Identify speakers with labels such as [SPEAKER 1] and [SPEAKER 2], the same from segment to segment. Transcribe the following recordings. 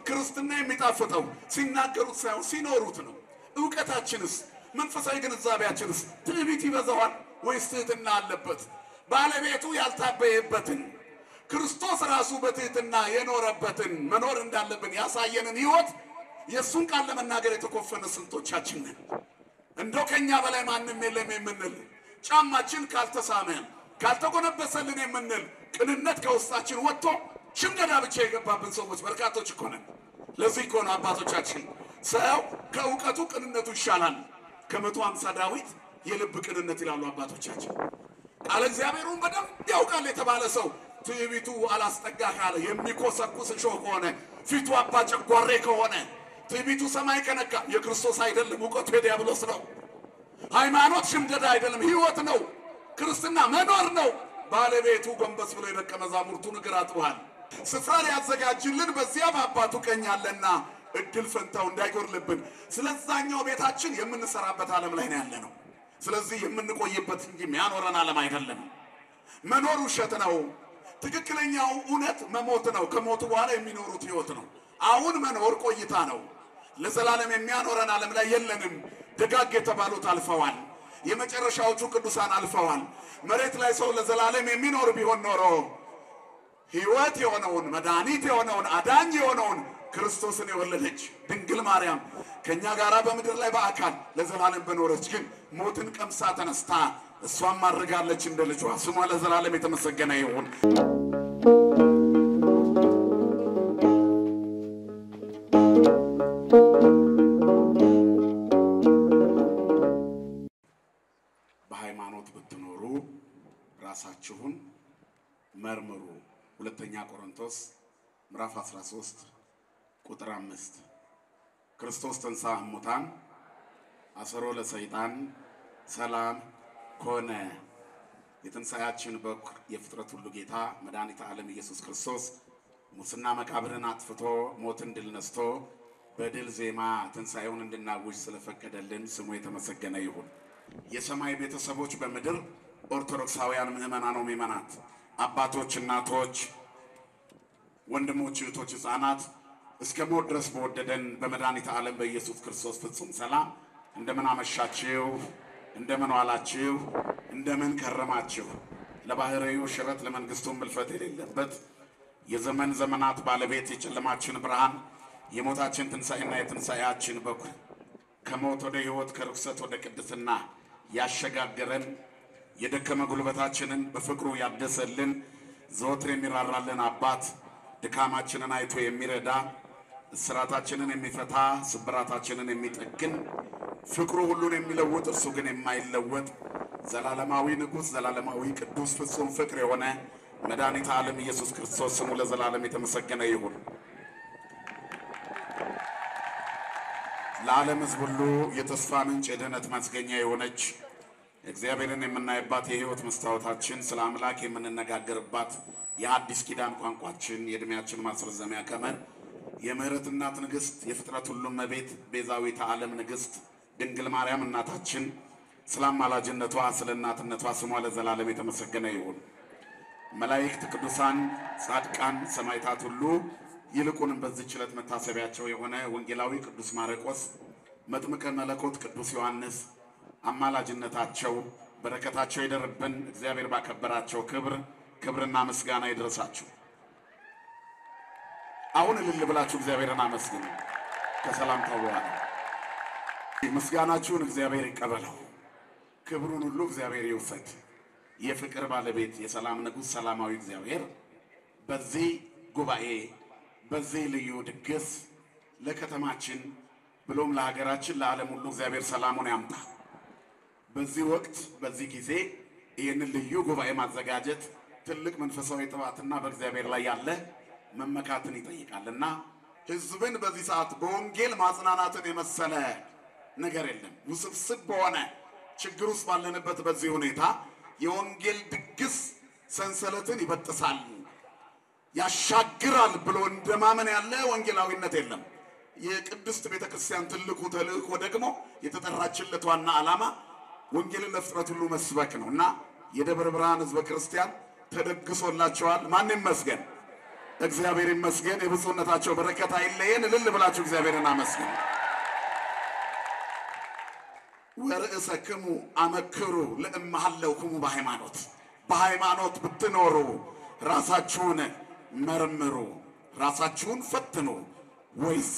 [SPEAKER 1] ክርስትና የሚጣፍጠው ሲናገሩት ሳይሆን ሲኖሩት ነው። ዕውቀታችንስ መንፈሳዊ ግንዛቤያችንስ ትዕቢት ይበዛዋል ወይስ ትህትና አለበት? ባለቤቱ ያልታበየበትን ክርስቶስ ራሱ በትህትና የኖረበትን መኖር እንዳለብን ያሳየንን ሕይወት የሱን ቃል ለመናገር የተኮፈነ ስንቶቻችን ነን? እንደው ከኛ በላይ ማንም የለም የምንል ጫማችን ካልተሳመ ካልተጎነበሰልን የምንል ቅንነት ከውስጣችን ወጥቶ ሽምደዳ ብቻ የገባብን ሰዎች በርካቶች እኮ ነን። ለዚህ እኮ ነው አባቶቻችን ሰው ከዕውቀቱ ቅንነቱ ይሻላል ከ150 ዳዊት የልብ ቅንነት ይላሉ አባቶቻችን። ቃል እግዚአብሔሩን በደንብ ያውቃል የተባለ ሰው ትዕቢቱ አላስጠጋ ካለ የሚኮሰኩስ እሾህ ከሆነ ፊቱ አባ ጨጓሬ ከሆነ ትዕቢቱ ሰማይ ከነካ የክርስቶስ አይደለም፣ ዕውቀቱ የዲያብሎስ ነው። ሃይማኖት ሽምደዳ አይደለም፣ ሕይወት ነው። ክርስትና መኖር ነው። ባለቤቱ ጎንበስ ብሎ የደቀ መዛሙርቱን እግር አጥቧል። ስፍራ ሊያዘጋጅልን በዚያ በአባቱ ቀኝ አለና እድል ፈንታው እንዳይጎርልብን ስለዛኛው ቤታችን የምንሰራበት ዓለም ላይ ነው ያለነው። ስለዚህ የምንቆይበት እንጂ የሚያኖረን ዓለም አይደለም። መኖር ውሸት ነው። ትክክለኛው እውነት መሞት ነው። ከሞቱ በኋላ የሚኖሩት ሕይወት ነው። አሁን መኖር ቆይታ ነው። ለዘላለም የሚያኖረን ዓለም ላይ የለንም። ደጋግ የተባሉት አልፈዋል። የመጨረሻዎቹ ቅዱሳን አልፈዋል። መሬት ላይ ሰው ለዘላለም የሚኖር ቢሆን ኖሮ ሕይወት የሆነውን መድኃኒት የሆነውን አዳኝ የሆነውን ክርስቶስን የወለደች ድንግል ማርያም ከኛ ጋራ በምድር ላይ በአካል ለዘላለም በኖረች፣ ግን ሞትን ቀምሳ ተነስታ እሷም ማድረጋለች እንደ ልጇ። ስሟ ለዘላለም የተመሰገነ ይሁን። በሃይማኖት ብትኖሩ ራሳችሁን መርምሩ። ሁለተኛ ቆሮንቶስ ምዕራፍ 13 ቁጥር 5 ክርስቶስ ተንሥአ እሙታን አሰሮ ለሰይጣን ሰላም ኮነ። የትንሣኤያችን በኩር የፍጥረት ሁሉ ጌታ መድኃኒተ ዓለም ኢየሱስ ክርስቶስ ሙስና መቃብርን አጥፍቶ ሞትን ድል ነስቶ በድል ዜማ ትንሣኤውን እንድናውጅ ስለፈቀደልን ስሙ የተመሰገነ ይሁን። የሰማይ ቤተሰቦች በምድር ኦርቶዶክሳውያን ምዕመናን ወምዕመናት አባቶች፣ እናቶች፣ ወንድሞች፣ እህቶች፣ ሕፃናት እስከ ሞት ድረስ በወደደን በመድኃኒተ ዓለም በኢየሱስ ክርስቶስ ፍጹም ሰላም እንደምን አመሻችሁ፣ እንደምን ዋላችሁ፣ እንደምን ከረማችሁ። ለባህሪው ሽረት ለመንግስቱም ምልፈት የሌለበት የዘመን ዘመናት ባለቤት የጨለማችን ብርሃን የሞታችን ትንሣኤና የትንሣኤያችን በኩር ከሞት ወደ ሕይወት ከርኩሰት ወደ ቅድስና ያሸጋገረን የደከመ ጉልበታችንን በፍቅሩ ያደሰልን ዘወትር የሚራራልን አባት ድካማችንን አይቶ የሚረዳ እስራታችንን የሚፈታ ስብራታችንን የሚጠግን ፍቅሩ ሁሉን የሚለውጥ እርሱ ግን የማይለወጥ ዘላለማዊ ንጉሥ ዘላለማዊ ቅዱስ ፍጹም ፍቅር የሆነ መድኃኒተ ዓለም ኢየሱስ ክርስቶስ ስሙ ለዘላለም የተመሰገነ ይሁን። ለዓለም ሕዝብ ሁሉ የተስፋ ምንጭ የድኅነት ማስገኛ የሆነች እግዚአብሔርን የምናይባት የሕይወት መስታወታችን ስለ አምላክ የምንነጋገርባት የአዲስ ኪዳን ቋንቋችን የዕድሜያችን ማስረዘሚያ ቀመር የምህረት እናት ንግሥት የፍጥረት ሁሉ እመቤት ቤዛዊተ ዓለም ንግሥት ድንግል ማርያም እናታችን ስለ አማላጅነቷ ስለ እናትነቷ ስሟ ለዘላለም የተመሰገነ ይሁን። መላእክት፣ ቅዱሳን፣ ጻድቃን፣ ሰማዕታት ሁሉ ይልቁንም በዚህች ዕለት መታሰቢያቸው የሆነ ወንጌላዊ ቅዱስ ማርቆስ፣ መጥምቀ መለኮት ቅዱስ ዮሐንስ አማላጅነታቸው በረከታቸው ይደርብን። እግዚአብሔር ባከበራቸው ክብርና ምስጋና ይድረሳችሁ። አሁን እልል ብላችሁ እግዚአብሔርን አመስግኑ። ከሰላምታው በኋላ ምስጋናችሁን እግዚአብሔር ይቀበለው። ክብሩን ሁሉ እግዚአብሔር ይውሰድ። የፍቅር ባለቤት የሰላም ንጉሥ ሰላማዊ እግዚአብሔር በዚህ ጉባኤ በዚህ ልዩ ድግስ ለከተማችን ብሎም ለሀገራችን ለዓለም ሁሉ እግዚአብሔር ሰላሙን ያምጣ። በዚህ ወቅት በዚህ ጊዜ ይህንን ልዩ ጉባኤ ማዘጋጀት ትልቅ መንፈሳዊ ጥባትና በእግዚአብሔር ላይ ያለ መመካትን ይጠይቃልና ሕዝብን በዚህ ሰዓት በወንጌል ማጽናናትን የመሰለ ነገር የለም። ውስብስብ በሆነ ችግር ውስጥ ባለንበት በዚህ ሁኔታ የወንጌል ድግስ ሰንሰለትን ይበጥሳል ያሻግራል ብሎ እንደማመን ያለ ወንጌላዊነት የለም። የቅድስት ቤተክርስቲያን ትልቁ ተልእኮ ደግሞ የተጠራችለት ዋና ዓላማ ወንጌልን ለፍጥረት ሁሉ መስበክ ነውና የደብረ ብርሃን ሕዝበ ክርስቲያን ተደግሶላቸዋል። ማን ይመስገን? እግዚአብሔር ይመስገን። የብፁዕነታቸው በረከት አይለየን። እልል ብላችሁ እግዚአብሔርን አመስግኑ። ወርእሰክሙ አመክሩ ለእምሃለውክሙ በሃይማኖት ብትኖሩ ራሳችሁን መርምሩ፣ ራሳችሁን ፈትኑ። ወይስ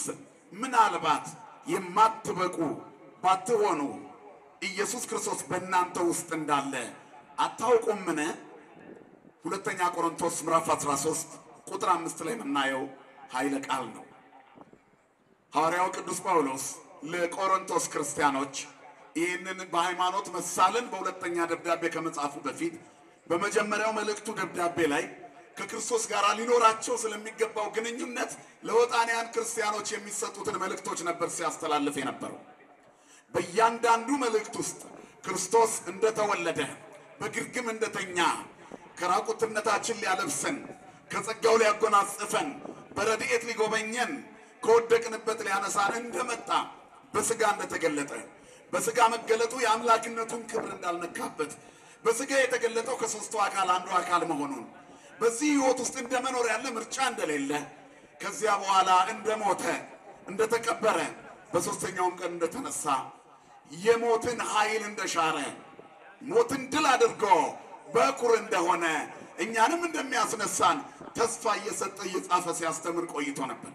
[SPEAKER 1] ምናልባት የማትበቁ ባትሆኑ ኢየሱስ ክርስቶስ በእናንተ ውስጥ እንዳለ አታውቁምን? ሁለተኛ ቆሮንቶስ ምዕራፍ 13 ቁጥር 5 ላይ የምናየው ኃይለ ቃል ነው። ሐዋርያው ቅዱስ ጳውሎስ ለቆሮንቶስ ክርስቲያኖች ይህንን በሃይማኖት መሳልን በሁለተኛ ደብዳቤ ከመጻፉ በፊት በመጀመሪያው መልእክቱ ደብዳቤ ላይ ከክርስቶስ ጋር ሊኖራቸው ስለሚገባው ግንኙነት ለወጣንያን ክርስቲያኖች የሚሰጡትን መልእክቶች ነበር ሲያስተላልፍ የነበረው። በእያንዳንዱ መልእክት ውስጥ ክርስቶስ እንደተወለደ፣ በግርግም እንደተኛ፣ ከራቁትነታችን ሊያለብሰን፣ ከጸጋው ሊያጎናጽፈን፣ በረድኤት ሊጎበኘን፣ ከወደቅንበት ሊያነሳን እንደመጣ፣ በስጋ እንደተገለጠ፣ በስጋ መገለጡ የአምላክነቱን ክብር እንዳልነካበት፣ በስጋ የተገለጠው ከሦስቱ አካል አንዱ አካል መሆኑን፣ በዚህ ሕይወት ውስጥ እንደመኖር ያለ ምርጫ እንደሌለ፣ ከዚያ በኋላ እንደሞተ፣ እንደተቀበረ፣ በሦስተኛውም ቀን እንደተነሳ፣ የሞትን ኃይል እንደሻረ፣ ሞትን ድል አድርጎ በኩር እንደሆነ፣ እኛንም እንደሚያስነሳን ተስፋ እየሰጠ እየጻፈ ሲያስተምር ቆይቶ ነበር።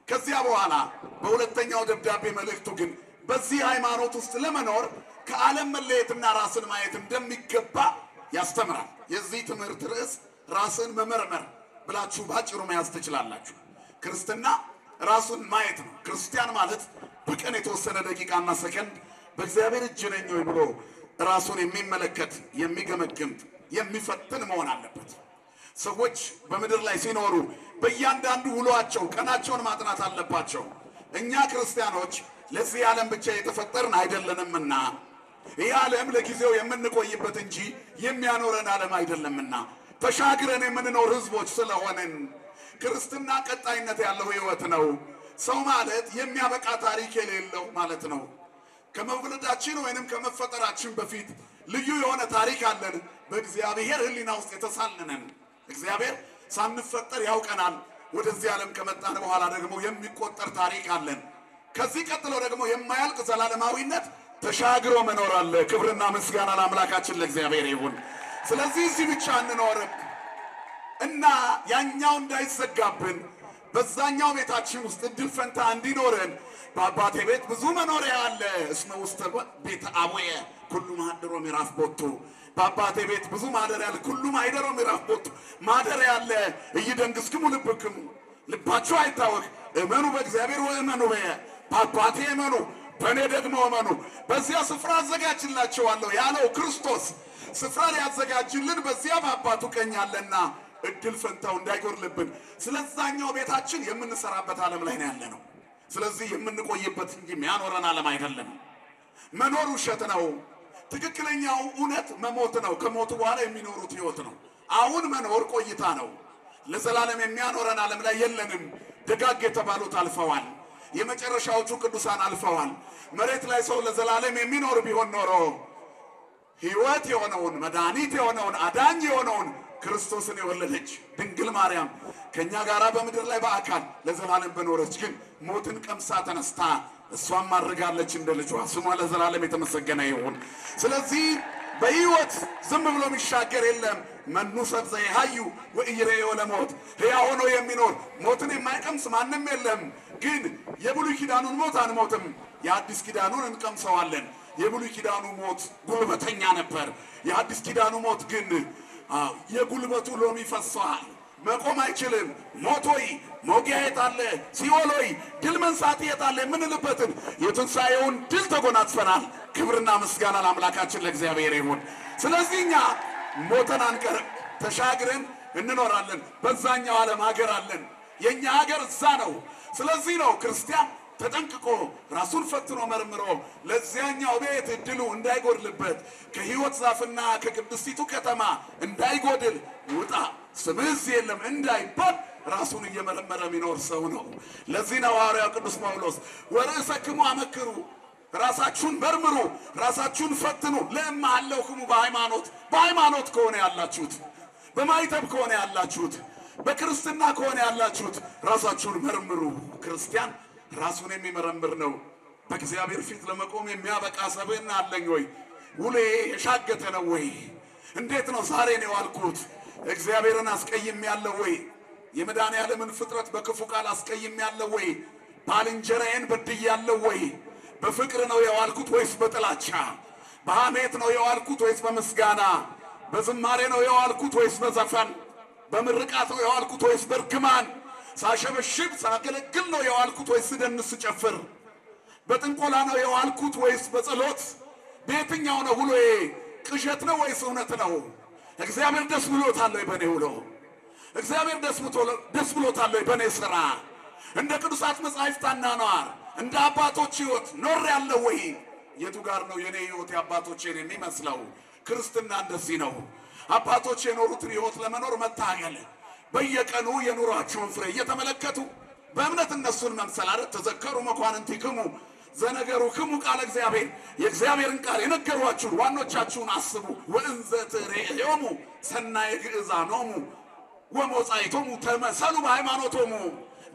[SPEAKER 1] ከዚያ በኋላ በሁለተኛው ደብዳቤ መልእክቱ ግን በዚህ ሃይማኖት ውስጥ ለመኖር ከዓለም መለየትና ራስን ማየት እንደሚገባ ያስተምራል። የዚህ ትምህርት ርዕስ ራስን መመርመር ብላችሁ ባጭሩ መያዝ ትችላላችሁ። ክርስትና ራሱን ማየት ነው። ክርስቲያን ማለት በቀን የተወሰነ ደቂቃና ሰከንድ በእግዚአብሔር እጅ ነኝ ወይ ብሎ ራሱን የሚመለከት፣ የሚገመግም፣ የሚፈትን መሆን አለበት። ሰዎች በምድር ላይ ሲኖሩ በእያንዳንዱ ውሏቸው ቀናቸውን ማጥናት አለባቸው። እኛ ክርስቲያኖች ለዚህ ዓለም ብቻ የተፈጠርን አይደለንምና፣ ይህ ዓለም ለጊዜው የምንቆይበት እንጂ የሚያኖረን ዓለም አይደለምና ተሻግረን የምንኖር ህዝቦች ስለሆንን ክርስትና ቀጣይነት ያለው ህይወት ነው። ሰው ማለት የሚያበቃ ታሪክ የሌለው ማለት ነው። ከመወለዳችን ወይንም ከመፈጠራችን በፊት ልዩ የሆነ ታሪክ አለን። በእግዚአብሔር ሕሊና ውስጥ የተሳልነን እግዚአብሔር ሳንፈጠር ያውቀናል። ወደዚህ ዓለም ከመጣን በኋላ ደግሞ የሚቆጠር ታሪክ አለን። ከዚህ ቀጥሎ ደግሞ የማያልቅ ዘላለማዊነት ተሻግሮ መኖር አለ። ክብርና ምስጋና ለአምላካችን ለእግዚአብሔር ይሁን። ስለዚህ እዚህ ብቻ እንኖርም እና ያኛው እንዳይዘጋብን በዛኛው ቤታችን ውስጥ እድል ፈንታ እንዲኖረን በአባቴ ቤት ብዙ መኖሪያ አለ። እስመ ውስተ ቤተ አቡየ ኩሉ ማደሮ ምዕራፍ ቦቱ፣ በአባቴ ቤት ብዙ ማደሪያ አለ። ኩሉ ማደሮ ምዕራፍ ቦቱ ማደሪያ አለ። እይደንግስክሙ ልብክሙ፣ ልባችሁ አይታወክ። እመኑ በእግዚአብሔር ወእመኑ በየ፣ በአባቴ እመኑ በእኔ ደግሞ እመኑ። በዚያ ስፍራ አዘጋጅላችኋለሁ ያለው ክርስቶስ ስፍራ ሊያዘጋጅልን በዚያ በአባቱ ቀኝ አለና እድል ፈንታው እንዳይጎርልብን ስለዛኛው ቤታችን የምንሰራበት ዓለም ላይ ነው ያለነው። ስለዚህ የምንቆይበት እንጂ የሚያኖረን ዓለም አይደለም። መኖር ውሸት ነው። ትክክለኛው እውነት መሞት ነው። ከሞቱ በኋላ የሚኖሩት ህይወት ነው። አሁን መኖር ቆይታ ነው። ለዘላለም የሚያኖረን ዓለም ላይ የለንም። ደጋግ የተባሉት አልፈዋል። የመጨረሻዎቹ ቅዱሳን አልፈዋል። መሬት ላይ ሰው ለዘላለም የሚኖር ቢሆን ኖሮ ህይወት የሆነውን መድኃኒት የሆነውን አዳኝ የሆነውን ክርስቶስን የወለደች ድንግል ማርያም ከኛ ጋራ በምድር ላይ በአካል ለዘላለም በኖረች፣ ግን ሞትን ቀምሳ ተነስታ እሷም ማድረጋለች እንደ ልጇ። ስሟ ለዘላለም የተመሰገነ ይሁን። ስለዚህ በህይወት ዝም ብሎ የሚሻገር የለም። መኑ ሰብዘ ይሃዩ ወኢይሬዮ ለሞት፣ ሕያው ሆኖ የሚኖር ሞትን የማይቀምስ ማንም የለም። ግን የብሉይ ኪዳኑን ሞት አንሞትም፣ የአዲስ ኪዳኑን እንቀምሰዋለን። የብሉይ ኪዳኑ ሞት ጉልበተኛ ነበር። የአዲስ ኪዳኑ ሞት ግን የጉልበቱ ሎሚ ፈሷል፣ መቆም አይችልም። ሞቶይ ሞጊያ የታለ? ሲኦሎይ ድል መንሳት የታለ? የምንልበትን የትንሣኤውን ድል ተጎናጽፈናል። ክብርና ምስጋና ለአምላካችን ለእግዚአብሔር ይሁን። ስለዚህ እኛ ሞተን አንቀርም፣ ተሻግረን እንኖራለን። በዛኛው ዓለም ሀገር አለን። የኛ ሀገር እዛ ነው። ስለዚህ ነው ክርስቲያን ተጠንቅቆ ራሱን ፈትኖ መርምሮ ለዚያኛው ቤት እድሉ እንዳይጎድልበት ከሕይወት ዛፍና ከቅድስቲቱ ከተማ እንዳይጎድል ውጣ ስምህ የለም እንዳይባል ራሱን እየመረመረ የሚኖር ሰው ነው። ለዚህ ነው ሐዋርያው ቅዱስ ጳውሎስ ወርእሰክሙ አመክሩ፣ ራሳችሁን መርምሩ፣ ራሳችሁን ፈትኑ ለእምሃለውክሙ በሃይማኖት ከሆነ ያላችሁት፣ በማይተብ ከሆነ ያላችሁት፣ በክርስትና ከሆነ ያላችሁት ራሳችሁን መርምሩ። ክርስቲያን ራሱን የሚመረምር ነው። በእግዚአብሔር ፊት ለመቆም የሚያበቃ ሰብዕና አለኝ ወይ? ውሌ የሻገተ ነው ወይ? እንዴት ነው ዛሬ ነው ያልኩት? እግዚአብሔርን አስቀይሜያለሁ ወይ? የመድኃኔዓለምን ፍጥረት በክፉ ቃል አስቀይሜያለሁ ወይ? ባልንጀራዬን በድያለሁ ወይ? በፍቅር ነው የዋልኩት ወይስ በጥላቻ? በሐሜት ነው የዋልኩት ወይስ በምስጋና? በዝማሬ ነው የዋልኩት ወይስ በዘፈን? በምርቃት ነው የዋልኩት ወይስ በርግማን? ሳሸበሽብ ሳገለግል ነው የዋልኩት ወይስ ስደንስ ስጨፍር? በጥንቆላ ነው የዋልኩት ወይስ በጸሎት? በየትኛው ነው ውሎዬ? ቅዠት ነው ወይስ እውነት ነው? እግዚአብሔር ደስ ብሎታል ወይ በኔ ውሎ? እግዚአብሔር ደስ ብሎታል ወይ በኔ ሥራ? እንደ ቅዱሳት መጻሕፍት አኗኗር እንደ አባቶች ሕይወት ኖር ያለው ወይ? የቱ ጋር ነው የኔ ሕይወት የአባቶቼን የሚመስለው? ክርስትና እንደዚህ ነው። አባቶች የኖሩትን ሕይወት ለመኖር መታገል፣ በየቀኑ የኑሯቸውን ፍሬ እየተመለከቱ በእምነት እነሱን መምሰል። አረ ተዘከሩ መኳንንቲክሙ ዘነገሩክሙ ቃለ እግዚአብሔር፣ የእግዚአብሔርን ቃል የነገሯችሁን ዋኖቻችሁን አስቡ። ወእንዘ ትሬዮሙ ሰናየ ግእዛኖሙ ወሞጻይቶሙ ተመሰሉ በሃይማኖቶሙ፣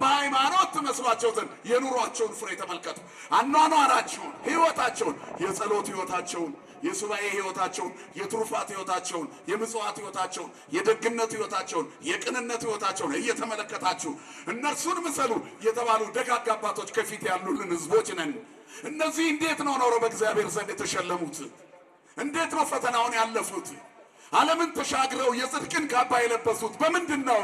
[SPEAKER 1] በሃይማኖት ትመስሏቸው ዘንድ የኑሯቸውን ፍሬ ተመልከቱ። አኗኗራቸውን፣ ሕይወታቸውን፣ የጸሎት ሕይወታቸውን፣ የሱባኤ ሕይወታቸውን፣ የትሩፋት ሕይወታቸውን፣ የምጽዋት ሕይወታቸውን፣ የደግነት ሕይወታቸውን፣ የቅንነት ሕይወታቸውን እየተመለከታችሁ እነርሱን ምሰሉ የተባሉ ደጋግ አባቶች ከፊት ያሉልን ሕዝቦች ነን። እነዚህ እንዴት ነው ኖሮ በእግዚአብሔር ዘንድ የተሸለሙት? እንዴት ነው ፈተናውን ያለፉት? ዓለምን ተሻግረው የጽድቅን ካባ የለበሱት በምንድን ነው?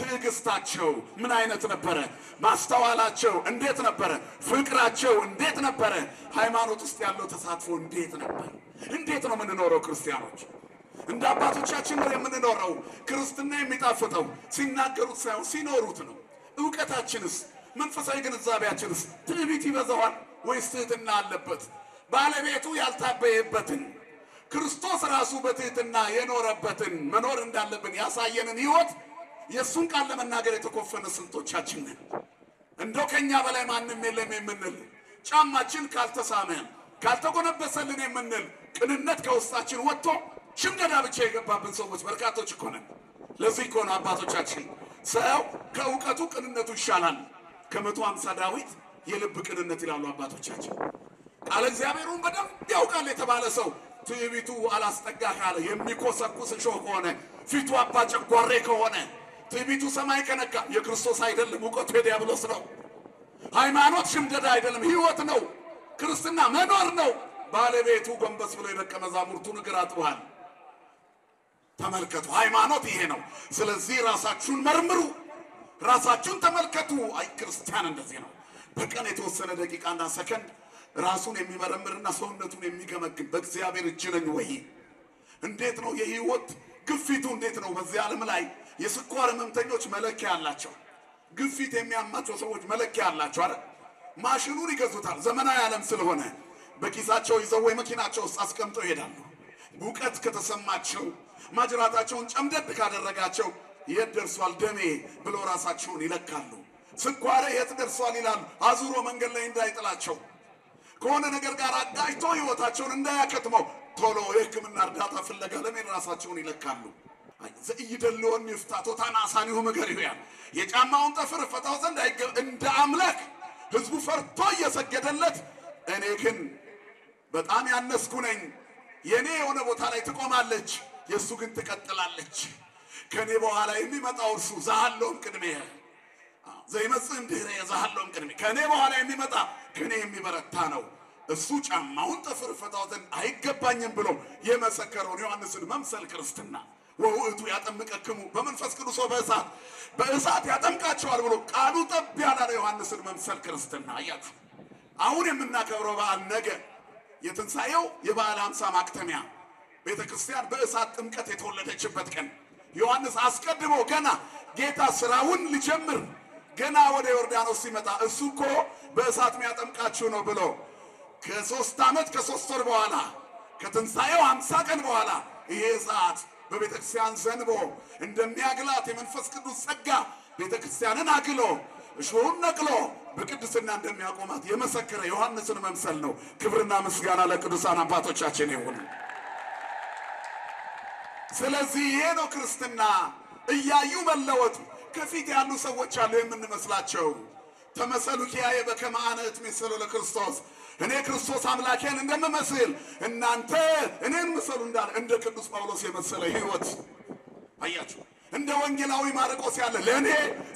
[SPEAKER 1] ትዕግስታቸው ምን አይነት ነበረ? ማስተዋላቸው እንዴት ነበረ? ፍቅራቸው እንዴት ነበረ? ሃይማኖት ውስጥ ያለው ተሳትፎ እንዴት ነበር? እንዴት ነው የምንኖረው? ክርስቲያኖች እንደ አባቶቻችን ነው የምንኖረው? ክርስትና የሚጣፍጠው ሲናገሩት ሳይሆን ሲኖሩት ነው። ዕውቀታችንስ፣ መንፈሳዊ ግንዛቤያችንስ ትዕቢት ይበዛዋል ወይስ ትሕትና አለበት? ባለቤቱ ያልታበየበትን ክርስቶስ ራሱ በትሕትና የኖረበትን መኖር እንዳለብን ያሳየንን ሕይወት የሱን ቃል ለመናገር የተኮፈነ ስንቶቻችን ነን? እንደው ከኛ በላይ ማንም የለም የምንል፣ ጫማችን ካልተሳመ ካልተጎነበሰልን የምንል፣ ቅንነት ከውስጣችን ወጥቶ ሽምደዳ ብቻ የገባብን ሰዎች በርካቶች እኮ ነን። ለዚህ እኮ ነው አባቶቻችን ሰው ከእውቀቱ ቅንነቱ ይሻላል ከ150 ዳዊት የልብ ቅንነት ይላሉ አባቶቻችን። ቃለ እግዚአብሔሩን በደንብ ያውቃል የተባለ ሰው ትዕቢቱ አላስጠጋ ካለ፣ የሚኮሰኩስ እሾህ ከሆነ፣ ፊቱ አባ ጨጓሬ ከሆነ፣ ትዕቢቱ ሰማይ ከነካ የክርስቶስ አይደለም፣ እውቀቱ የዲያብሎስ ነው። ሃይማኖት ሽምደዳ አይደለም፣ ሕይወት ነው። ክርስትና መኖር ነው። ባለቤቱ ጎንበስ ብሎ የደቀ መዛሙርቱን እግር አጥቧል። ተመልከቱ፣ ሃይማኖት ይሄ ነው። ስለዚህ ራሳችሁን መርምሩ፣ ራሳችሁን ተመልከቱ። አይ ክርስቲያን እንደዚህ ነው። በቀን የተወሰነ ደቂቃና ሰከንድ ራሱን የሚመረምርና ሰውነቱን የሚገመግም በእግዚአብሔር እጅ ነኝ ወይ? እንዴት ነው የሕይወት ግፊቱ? እንዴት ነው? በዚህ ዓለም ላይ የስኳር ህመምተኞች መለኪያ አላቸው። ግፊት የሚያማቸው ሰዎች መለኪያ አላቸው አይደል? ማሽኑን ይገዙታል። ዘመናዊ ዓለም ስለሆነ በኪሳቸው ይዘው ወይ መኪናቸው ውስጥ አስቀምጠው ይሄዳሉ። ሙቀት ከተሰማቸው ማጅራታቸውን ጨምደድ ካደረጋቸው የት ደርሷል ደሜ ብለው ራሳቸውን ይለካሉ። ስኳሬ የት ደርሷል ይላሉ። አዙሮ መንገድ ላይ እንዳይጥላቸው ከሆነ ነገር ጋር አጋጭቶ ሕይወታቸውን እንዳያከትመው ቶሎ የሕክምና እርዳታ ፍለጋ ለምን ራሳቸውን ይለካሉ። ዘይደልዎን ይፍታቶ ታናሳኒው መገሪው ያ የጫማውን ጠፍር ፈታው ዘንድ እንደ አምላክ ህዝቡ ፈርቶ እየሰገደለት፣ እኔ ግን በጣም ያነስኩ ነኝ። የኔ የሆነ ቦታ ላይ ትቆማለች፣ የሱ ግን ትቀጥላለች። ከኔ በኋላ የሚመጣው እርሱ ዛሃሎም ቅድሜ ዘይመጽእ እንድህረ ዛሃሎም ቅድሜ፣ ከኔ በኋላ የሚመጣ ከኔ የሚበረታ ነው። እሱ ጫማውን ጠፍር ፈታው ዘንድ አይገባኝም ብሎ የመሰከረውን ዮሐንስን መምሰል ክርስትና። ወውእቱ ያጠምቀክሙ በመንፈስ ቅዱስ በእሳት ያጠምቃቸዋል ብሎ ቃሉ ጠብ ያላለ ዮሐንስን መምሰል ክርስትና። አያችሁ፣ አሁን የምናከብረው በዓል ነገ የትንሣኤው የበዓለ ሃምሳ ማክተሚያ ቤተክርስቲያን በእሳት ጥምቀት የተወለደችበት ቀን። ዮሐንስ አስቀድሞ ገና ጌታ ስራውን ሊጀምር ገና ወደ ዮርዳኖስ ሲመጣ እሱ እኮ በእሳት የሚያጠምቃችሁ ነው ብሎ ከ3 ዓመት ከ3 ወር በኋላ ከትንሣኤው 50 ቀን በኋላ ይሄ እሳት በቤተክርስቲያን ዘንቦ እንደሚያግላት የመንፈስ ቅዱስ ጸጋ ቤተክርስቲያንን አግሎ እሾሁን ነቅሎ በቅድስና እንደሚያቆማት የመሰከረ ዮሐንስን መምሰል ነው። ክብርና ምስጋና ለቅዱሳን አባቶቻችን ይሁን። ስለዚህ ይሄ ነው ክርስትና። እያዩ መለወጡ፣ ከፊት ያሉ ሰዎች አሉ የምንመስላቸው። ተመሰሉ ኪያየ በከመ አነ እትሜሰሎ ለክርስቶስ እኔ ክርስቶስ አምላኬን እንደምመስል እናንተ እኔን ምሰሉ እንዳለ እንደ ቅዱስ ጳውሎስ የመሰለ ሕይወት አያችሁ። እንደ ወንጌላዊ ማርቆስ ያለ ለኔ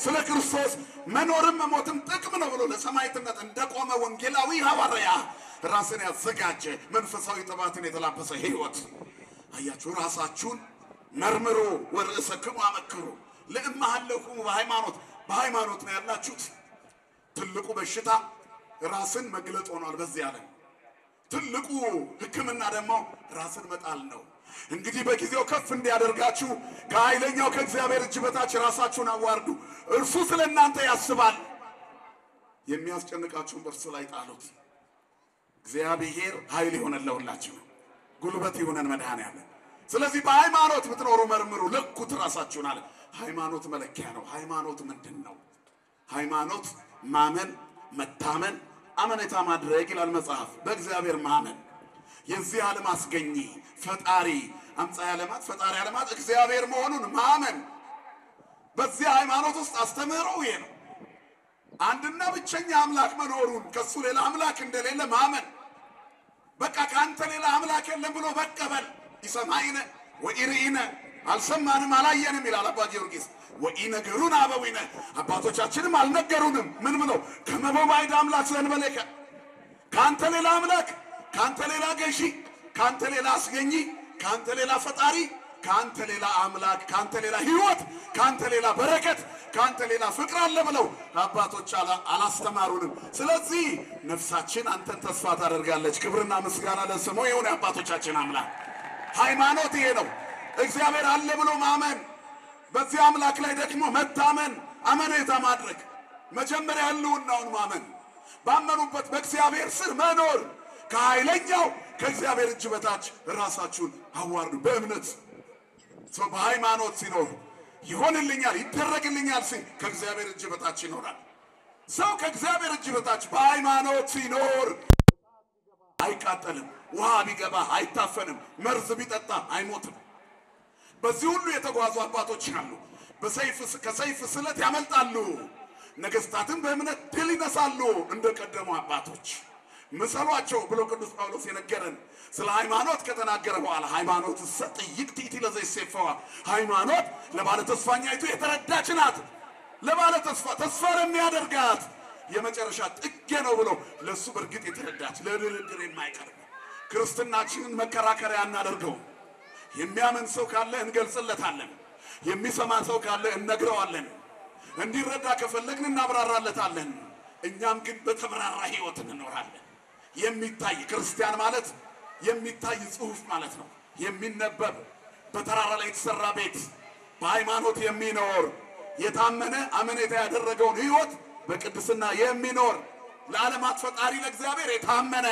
[SPEAKER 1] ስለ ክርስቶስ መኖርም መሞትም ጥቅም ነው ብሎ ለሰማዕትነት እንደቆመ ወንጌላዊ ሐዋርያ ራስን ያዘጋጀ መንፈሳዊ ጥባትን የተላበሰ ሕይወት አያችሁ። ራሳችሁን መርምሩ ወርእሰክሙ አመክሩ ለእማሃለኩም በሃይማኖት ነው ያላችሁት። ትልቁ በሽታ ራስን መግለጥ ሆኗል በዚህ ዓለም። ትልቁ ሕክምና ደግሞ ራስን መጣል ነው። እንግዲህ በጊዜው ከፍ እንዲያደርጋችሁ ከኃይለኛው ከእግዚአብሔር እጅ በታች ራሳችሁን አዋርዱ። እርሱ ስለ እናንተ ያስባል። የሚያስጨንቃችሁን በእርሱ ላይ ጣሉት። እግዚአብሔር ኃይል ይሆነን ለሁላችሁ፣ ጉልበት ይሆነን መድኃኔዓለም። ስለዚህ በሃይማኖት ብትኖሩ መርምሩ፣ ለኩት ራሳችሁን አለ። ሃይማኖት መለኪያ ነው። ሃይማኖት ምንድን ነው? ሃይማኖት ማመን፣ መታመን፣ አመኔታ ማድረግ ይላል መጽሐፍ። በእግዚአብሔር ማመን የዚህ ዓለም አስገኚ ፈጣሪ አምጻኤ ዓለማት ፈጣሪ ዓለማት እግዚአብሔር መሆኑን ማመን። በዚህ ሃይማኖት ውስጥ አስተምህሮው ይሄ ነው። አንድና ብቸኛ አምላክ መኖሩን ከሱ ሌላ አምላክ እንደሌለ ማመን። በቃ ካንተ ሌላ አምላክ የለም ብሎ መቀበል። ይሰማይነ ወኢሪኢነ አልሰማንም አላየንም ይላል አባ ጊዮርጊስ። ወኢነገሩን አበዊነ አባቶቻችንም አልነገሩንም። ምን ብለው ከመቦባይድ አምላክ ዘንበሌከ ካንተ ሌላ አምላክ፣ ካንተ ሌላ ገዢ፣ ካንተ ሌላ አስገኚ፣ ካንተ ሌላ ፈጣሪ፣ ካንተ ሌላ አምላክ፣ ካንተ ሌላ ሕይወት፣ ካንተ ሌላ በረከት፣ ካንተ ሌላ ፍቅር አለ ብለው አባቶች አላስተማሩንም። ስለዚህ ነፍሳችን አንተን ተስፋ ታደርጋለች። ክብርና ምስጋና ለስሙ ይሁን አባቶቻችን አምላክ። ሃይማኖት ይሄ ነው። እግዚአብሔር አለ ብሎ ማመን፣ በዚህ አምላክ ላይ ደግሞ መታመን፣ አመኔታ ማድረግ። መጀመሪያ ህልውናውን ማመን፣ ባመኑበት በእግዚአብሔር ስር መኖር። ከኃይለኛው ከእግዚአብሔር እጅ በታች ራሳችሁን አዋርዱ። በእምነት ሰው በሃይማኖት ሲኖር ይሆንልኛል ይደረግልኛል ሲል ከእግዚአብሔር እጅ በታች ይኖራል። ሰው ከእግዚአብሔር እጅ በታች በሃይማኖት ሲኖር አይቃጠልም፣ ውሃ ቢገባ አይታፈንም፣ መርዝ ቢጠጣ አይሞትም። በዚህ ሁሉ የተጓዙ አባቶች አሉ። ከሰይፍ ስለት ያመልጣሉ፣ ነገስታትን በእምነት ድል ይነሳሉ። እንደቀደሙ አባቶች ምሰሏቸው ብሎ ቅዱስ ጳውሎስ የነገረን ስለ ሃይማኖት ከተናገረ በኋላ ሃይማኖት ሰጥይቅ ቲቲ ለዘይሴፈዋ ሃይማኖት ለባለ ተስፋኛይቱ የተረዳች ናት። ለባለ ተስፋ ለሚያደርጋት የመጨረሻ ጥጌ ነው ብሎ ለሱ በርግጥ የተረዳች ለድርድር የማይቀርብ ክርስትናችንን መከራከሪያ እናደርገው። የሚያምን ሰው ካለ እንገልጽለታለን፣ የሚሰማ ሰው ካለ እንነግረዋለን፣ እንዲረዳ ከፈለግን እናብራራለታለን። እኛም ግን በተብራራ ህይወት እንኖራለን። የሚታይ ክርስቲያን ማለት የሚታይ ጽሑፍ ማለት ነው። የሚነበብ በተራራ ላይ የተሰራ ቤት በሃይማኖት የሚኖር የታመነ አመኔታ ያደረገውን ህይወት በቅድስና የሚኖር ለዓለማት ፈጣሪ ለእግዚአብሔር የታመነ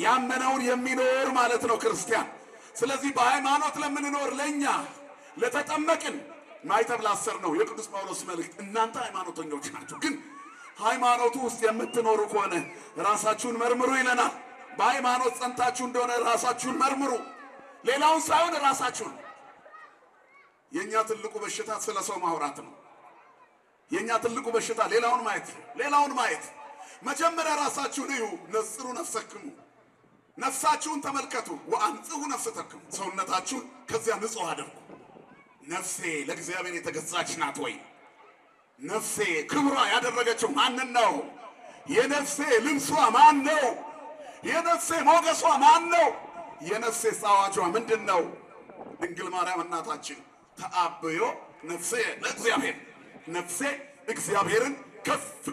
[SPEAKER 1] ያመነውን የሚኖር ማለት ነው ክርስቲያን። ስለዚህ በሃይማኖት ለምንኖር ለኛ ለተጠመቅን ማይተብ ላሰር ነው የቅዱስ ጳውሎስ መልእክት። እናንተ ሃይማኖተኞች ናችሁ፣ ግን ሃይማኖቱ ውስጥ የምትኖሩ ከሆነ ራሳችሁን መርምሩ ይለናል። በሃይማኖት ጸንታችሁ እንደሆነ ራሳችሁን መርምሩ፣ ሌላውን ሳይሆን ራሳችሁን። የኛ ትልቁ በሽታ ስለ ሰው ማውራት ነው። የኛ ትልቁ በሽታ ሌላውን ማየት። መጀመሪያ ራሳችሁን እዩ። ነጽሩ ነፍሰክሙ፣ ነፍሳችሁን ተመልከቱ። ወአንጽሁ ነፍሰተክሙ፣ ሰውነታችሁን ከዚያ ንጹህ አድርጉ። ነፍሴ ለእግዚአብሔር የተገዛች ናት ወይ? ነፍሴ ክብሯ ያደረገችው ማንን ነው? የነፍሴ ልብሷ ማን ነው? የነፍሴ ሞገሷ ማን ነው? የነፍሴ ጻዋጇ ምንድን ነው? ድንግል ማርያም እናታችን ተአብዮ ነፍሴ ለእግዚአብሔር፣ ነፍሴ እግዚአብሔርን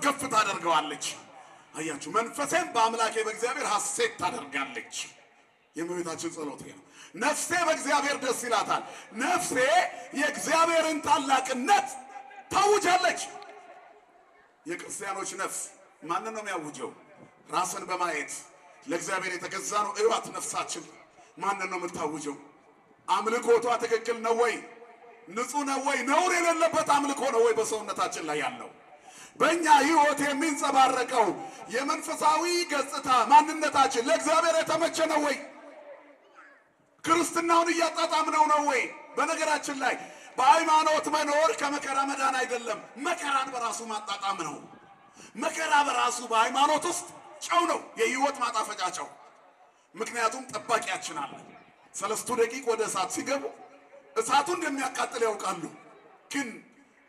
[SPEAKER 1] ከፍ ታደርገዋለች። አያችሁ፣ መንፈሴም በአምላኬ በእግዚአብሔር ሐሴት ታደርጋለች። የእመቤታችን ጸሎት ነው። ነፍሴ በእግዚአብሔር ደስ ይላታል። ነፍሴ የእግዚአብሔርን ታላቅነት ታውጃለች። የክርስቲያኖች ነፍስ ማንን ነው የሚያውጀው? ራስን በማየት ለእግዚአብሔር የተገዛ ነው። እዋት ነፍሳችን ማንን ነው የምታውጀው? አምልኮቷ ትክክል ነው ወይ? ንጹህ ነው ወይ? ነውር የሌለበት አምልኮ ነው ወይ በሰውነታችን ላይ ያለው? በእኛ ህይወት የሚንጸባረቀው የመንፈሳዊ ገጽታ ማንነታችን ለእግዚአብሔር የተመቸ ነው ወይ? ክርስትናውን እያጣጣምነው ነው ወይ? በነገራችን ላይ በሃይማኖት መኖር ከመከራ መዳን አይደለም፣ መከራን በራሱ ማጣጣም ነው። መከራ በራሱ በሃይማኖት ውስጥ ጨው ነው፣ የህይወት ማጣፈጫ ጨው። ምክንያቱም ጠባቂያችን አለ። 3 ደቂቅ ወደ እሳት ሲገቡ እሳቱ እንደሚያቃጥል ያውቃሉ። ግን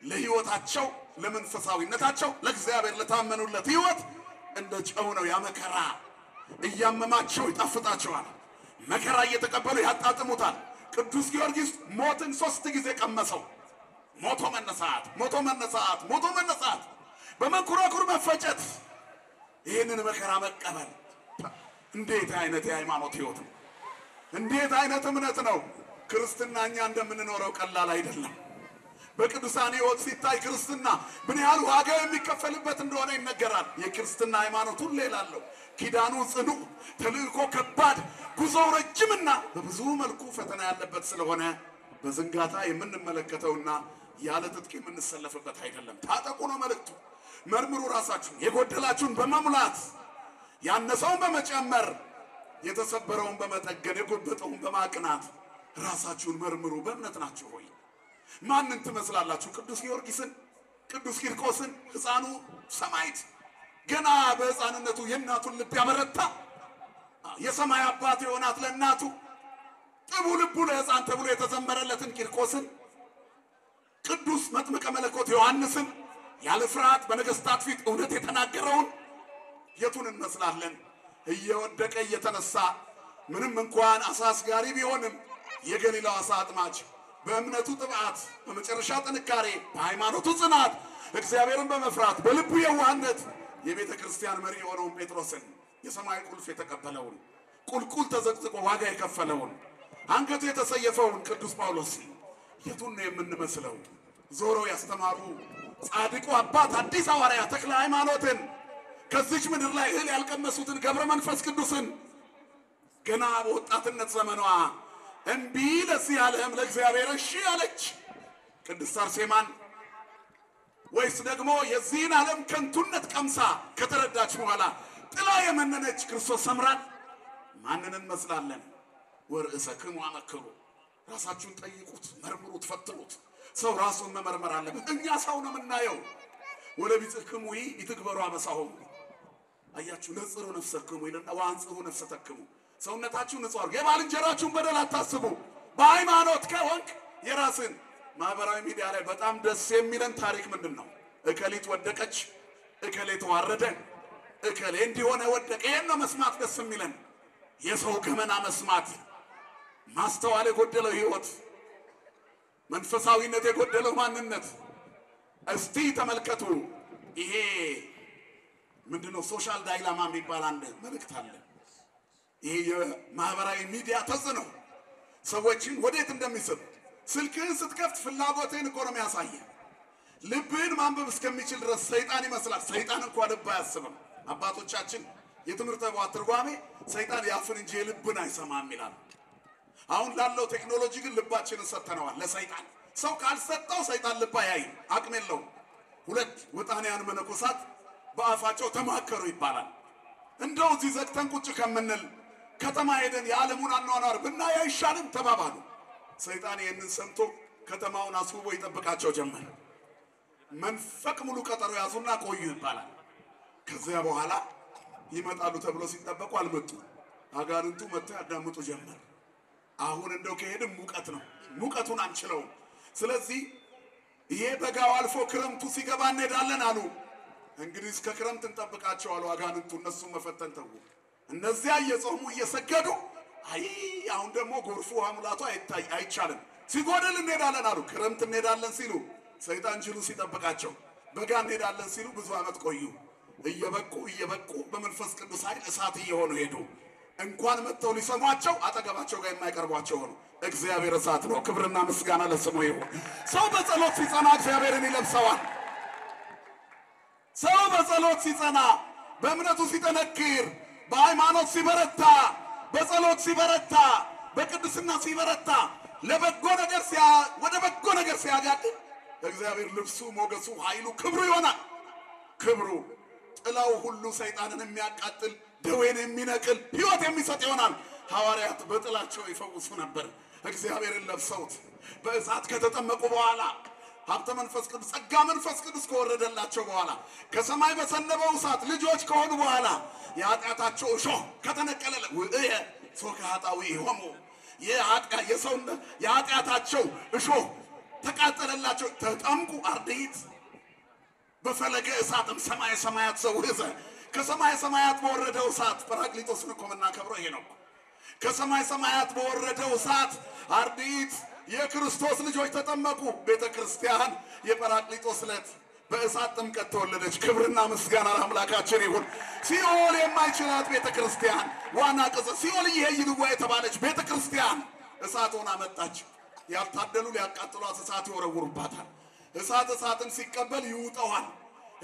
[SPEAKER 1] ለህይወታቸው ለመንፈሳዊነታቸው ለእግዚአብሔር ለታመኑለት ህይወት እንደ ጨው ነው። ያ መከራ እያመማቸው ይጣፍጣቸዋል። መከራ እየተቀበሉ ያጣጥሙታል። ቅዱስ ጊዮርጊስ ሞትን 3 ጊዜ ቀመሰው። ሞቶ መነሳት፣ ሞቶ መነሳት፣ ሞቶ መነሳት፣ በመንኮራኩር መፈጨት፣ ይህንን መከራ መቀበል። እንዴት አይነት የሃይማኖት ህይወት ነው! እንዴት አይነት እምነት ነው! ክርስትና እኛ እንደምንኖረው ቀላል አይደለም። በቅዱሳን ህይወት ሲታይ ክርስትና ምን ያህል ዋጋ የሚከፈልበት እንደሆነ ይነገራል። የክርስትና ሃይማኖት ሁሉ ይላለው ኪዳኑ ጽኑ፣ ተልእኮ ከባድ፣ ጉዞው ረጅምና በብዙ መልኩ ፈተና ያለበት ስለሆነ በዝንጋታ የምንመለከተውና ያለ ትጥቅ የምንሰለፍበት አይደለም። ታጠቁ ነው መልእክቱ። መርምሩ ራሳችሁን፣ የጎደላችሁን በመሙላት ያነሰውን በመጨመር የተሰበረውን በመጠገን የጎበጠውን በማቅናት ራሳችሁን መርምሩ። በእምነት ናችሁ ሆይ ማንን ትመስላላችሁ? ቅዱስ ጊዮርጊስን? ቅዱስ ቂርቆስን? ሕፃኑ ሰማዕት ገና በሕፃንነቱ የእናቱን ልብ ያበረታ የሰማይ አባት የሆናት ለእናቱ ጥቡ ልቡ ለሕፃን ተብሎ የተዘመረለትን ቂርቆስን? ቅዱስ መጥምቀ መለኮት ዮሐንስን ያለ ፍርሃት በነገስታት ፊት እውነት የተናገረውን የቱን እንመስላለን? እየወደቀ እየተነሳ ምንም እንኳን አሳ አስጋሪ ቢሆንም የገሊላው አሳ አጥማጅ በእምነቱ ጥብዓት፣ በመጨረሻ ጥንካሬ፣ በሃይማኖቱ ጽናት፣ እግዚአብሔርን በመፍራት በልቡ የዋህነት የቤተ ክርስቲያን መሪ የሆነውን ጴጥሮስን የሰማይ ቁልፍ የተቀበለውን ቁልቁል ተዘቅዝቆ ዋጋ የከፈለውን አንገቱ የተሰየፈውን ቅዱስ ጳውሎስ የቱን ነው የምንመስለው? ዞሮ ያስተማሩ ጻድቁ አባት አዲስ ሐዋርያ ተክለ ሃይማኖትን ከዚች ምድር ላይ እህል ያልቀመሱትን ገብረ መንፈስ ቅዱስን ገና በወጣትነት ዘመኗ እምቢ ለዚህ ዓለም ለእግዚአብሔር እሺ አለች ቅድስት አርሴማን? ወይስ ደግሞ የዚህን ዓለም ከንቱነት ቀምሳ ከተረዳች በኋላ ጥላ የመነነች ክርስቶስ ሰምራን? ማንን እንመስላለን? ወርእሰክሙ አመክሩ፣ ራሳችሁን ጠይቁት፣ መርምሩት፣ ፈትኑት። ሰው ራሱን መመርመር አለበት። እኛ ሰው ነው የምናየው። ወለቢጽክሙ ይትግበሩ አመሳሆሙ፣ አያችሁ ነጽሩ ነፍሰክሙ ይልና ወአንጽሁ ነፍሰተክሙ፣ ሰውነታችሁን ንጹህ አድርጉ፣ የባልንጀራችሁን በደል አታስቡ። በሃይማኖት ከሆንክ የራስን ማህበራዊ ሚዲያ ላይ በጣም ደስ የሚለን ታሪክ ምንድነው? እከሊት ወደቀች፣ እከሌ ተዋረደ፣ እከሌ እንዲሆነ ወደቀ። ይሄን ነው መስማት ደስ የሚለን። የሰው ገመና መስማት ማስተዋል የጎደለው ህይወት፣ መንፈሳዊነት የጎደለው ማንነት። እስቲ ተመልከቱ። ይሄ ምንድነው? ሶሻል ዳይላማ የሚባል አንድ መልእክት አለ። ይሄ የማህበራዊ ሚዲያ ተጽዕኖ ሰዎችን ወዴት እንደሚስብ ስልክህን ስትከፍት ፍላጎትህን እኮ ነው የሚያሳየህ። ልብህን ማንበብ እስከሚችል ድረስ ሰይጣን ይመስላል። ሰይጣን እንኳን ልብ አያስብም። አባቶቻችን የትምህርተ ቧት ትርጓሜ ሰይጣን ያፍን እንጂ ልብን አይሰማም ይላል። አሁን ላለው ቴክኖሎጂ ግን ልባችንን ሰጥተነዋል ለሰይጣን። ሰው ካልሰጠው ሰይጣን ልብ አያይም፣ አቅም የለውም። 2 ወጣንያን መነኮሳት በአፋቸው ተማከሩ ይባላል። እንደው እዚህ ዘግተን ቁጭ ከምንል ከተማ ሄደን የዓለሙን አኗኗር ብናይ አይሻልም ተባባሉ። ሰይጣን ይህንን ሰምቶ ከተማውን አስውቦ ይጠብቃቸው ጀመረ። መንፈቅ ሙሉ ቀጠሮ ያዙና ቆዩ ይባላል። ከዚያ በኋላ ይመጣሉ ተብሎ ሲጠበቁ አልመጡ። አጋንንቱ መጥተው ያዳምጡ ጀመር። አሁን እንደው ከሄድም ሙቀት ነው፣ ሙቀቱን አንችለውም። ስለዚህ ይሄ በጋው አልፎ ክረምቱ ሲገባ እንሄዳለን አሉ። እንግዲህ እስከ ክረምት እንጠብቃቸው አሉ አጋንንቱ። እነሱ መፈተን ተው። እነዚያ እየጾሙ እየሰገዱ አይ አሁን ደግሞ ጎርፉ ሐሙላቱ አይቻልም፣ ሲጎደል እንሄዳለን አሉ። ክረምት እንሄዳለን ሲሉ ሰይጣን ጅሉ ሲጠብቃቸው፣ በጋ እንሄዳለን ሲሉ ብዙ ዓመት ቆዩ። እየበቁ በመንፈስ ቅዱስ ኃይል እሳት እየሆኑ ሄዱ። እንኳን መጥተው ሊሰሟቸው አጠገባቸው ጋር የማይቀርቧቸው ሆኑ። እግዚአብሔር እሳት ነው። ክብርና ምስጋና ለስሙ ይሁን። ሰው በጸሎት ሲጸና እግዚአብሔርን ይለብሰዋል። ሰው በጸሎት ሲጸና፣ በእምነቱ ሲጠነክር፣ በሃይማኖት ሲበረታ፣ በጸሎት ሲበረታ፣ በቅድስና ሲበረታ፣ ለበጎ ነገር ወደ በጎ ነገር ሲያጋድል እግዚአብሔር ልብሱ፣ ሞገሱ፣ ኃይሉ፣ ክብሩ ይሆናል። ክብሩ ጥላው ሁሉ ሰይጣንን የሚያቃጥል ደዌን የሚነቅል ሕይወት የሚሰጥ ይሆናል። ሐዋርያት በጥላቸው ይፈውሱ ነበር። እግዚአብሔርን ለብሰውት በእሳት ከተጠመቁ በኋላ ሀብተ መንፈስ ቅዱስ ጸጋ መንፈስ ቅዱስ ከወረደላቸው በኋላ ከሰማይ በሰነበው እሳት ልጆች ከሆኑ በኋላ የኃጢአታቸው እሾህ ከተነቀለ ወእየ ሶከ ኃጣዊ ሆሙ የኃጢአታቸው እሾህ ተቃጠለላቸው። ተጠምቁ አርድእት በፈለገ እሳትም ሰማይ ሰማያት ዘውህዘ ከሰማይ ሰማያት በወረደው እሳት ጰራቅሊጦስን እኮ የምናከብረው ይሄ ነው። ከሰማይ ሰማያት በወረደው እሳት አርድእት የክርስቶስ ልጆች ተጠመቁ። ቤተ ክርስቲያን የጰራቅሊጦስ ዕለት በእሳት ጥምቀት ተወለደች። ክብርና ምስጋና ለአምላካችን ይሁን። ሲኦል የማይችላት ቤተ ክርስቲያን ዋና ቅጽ ሲኦል ይሄይልዋ የተባለች ቤተ ክርስቲያን እሳት ሆና መጣች። ያልታደሉ ሊያቃጥሏት እሳት ይወረውሩባታል። እሳትን ሲቀበል ይውጠዋል።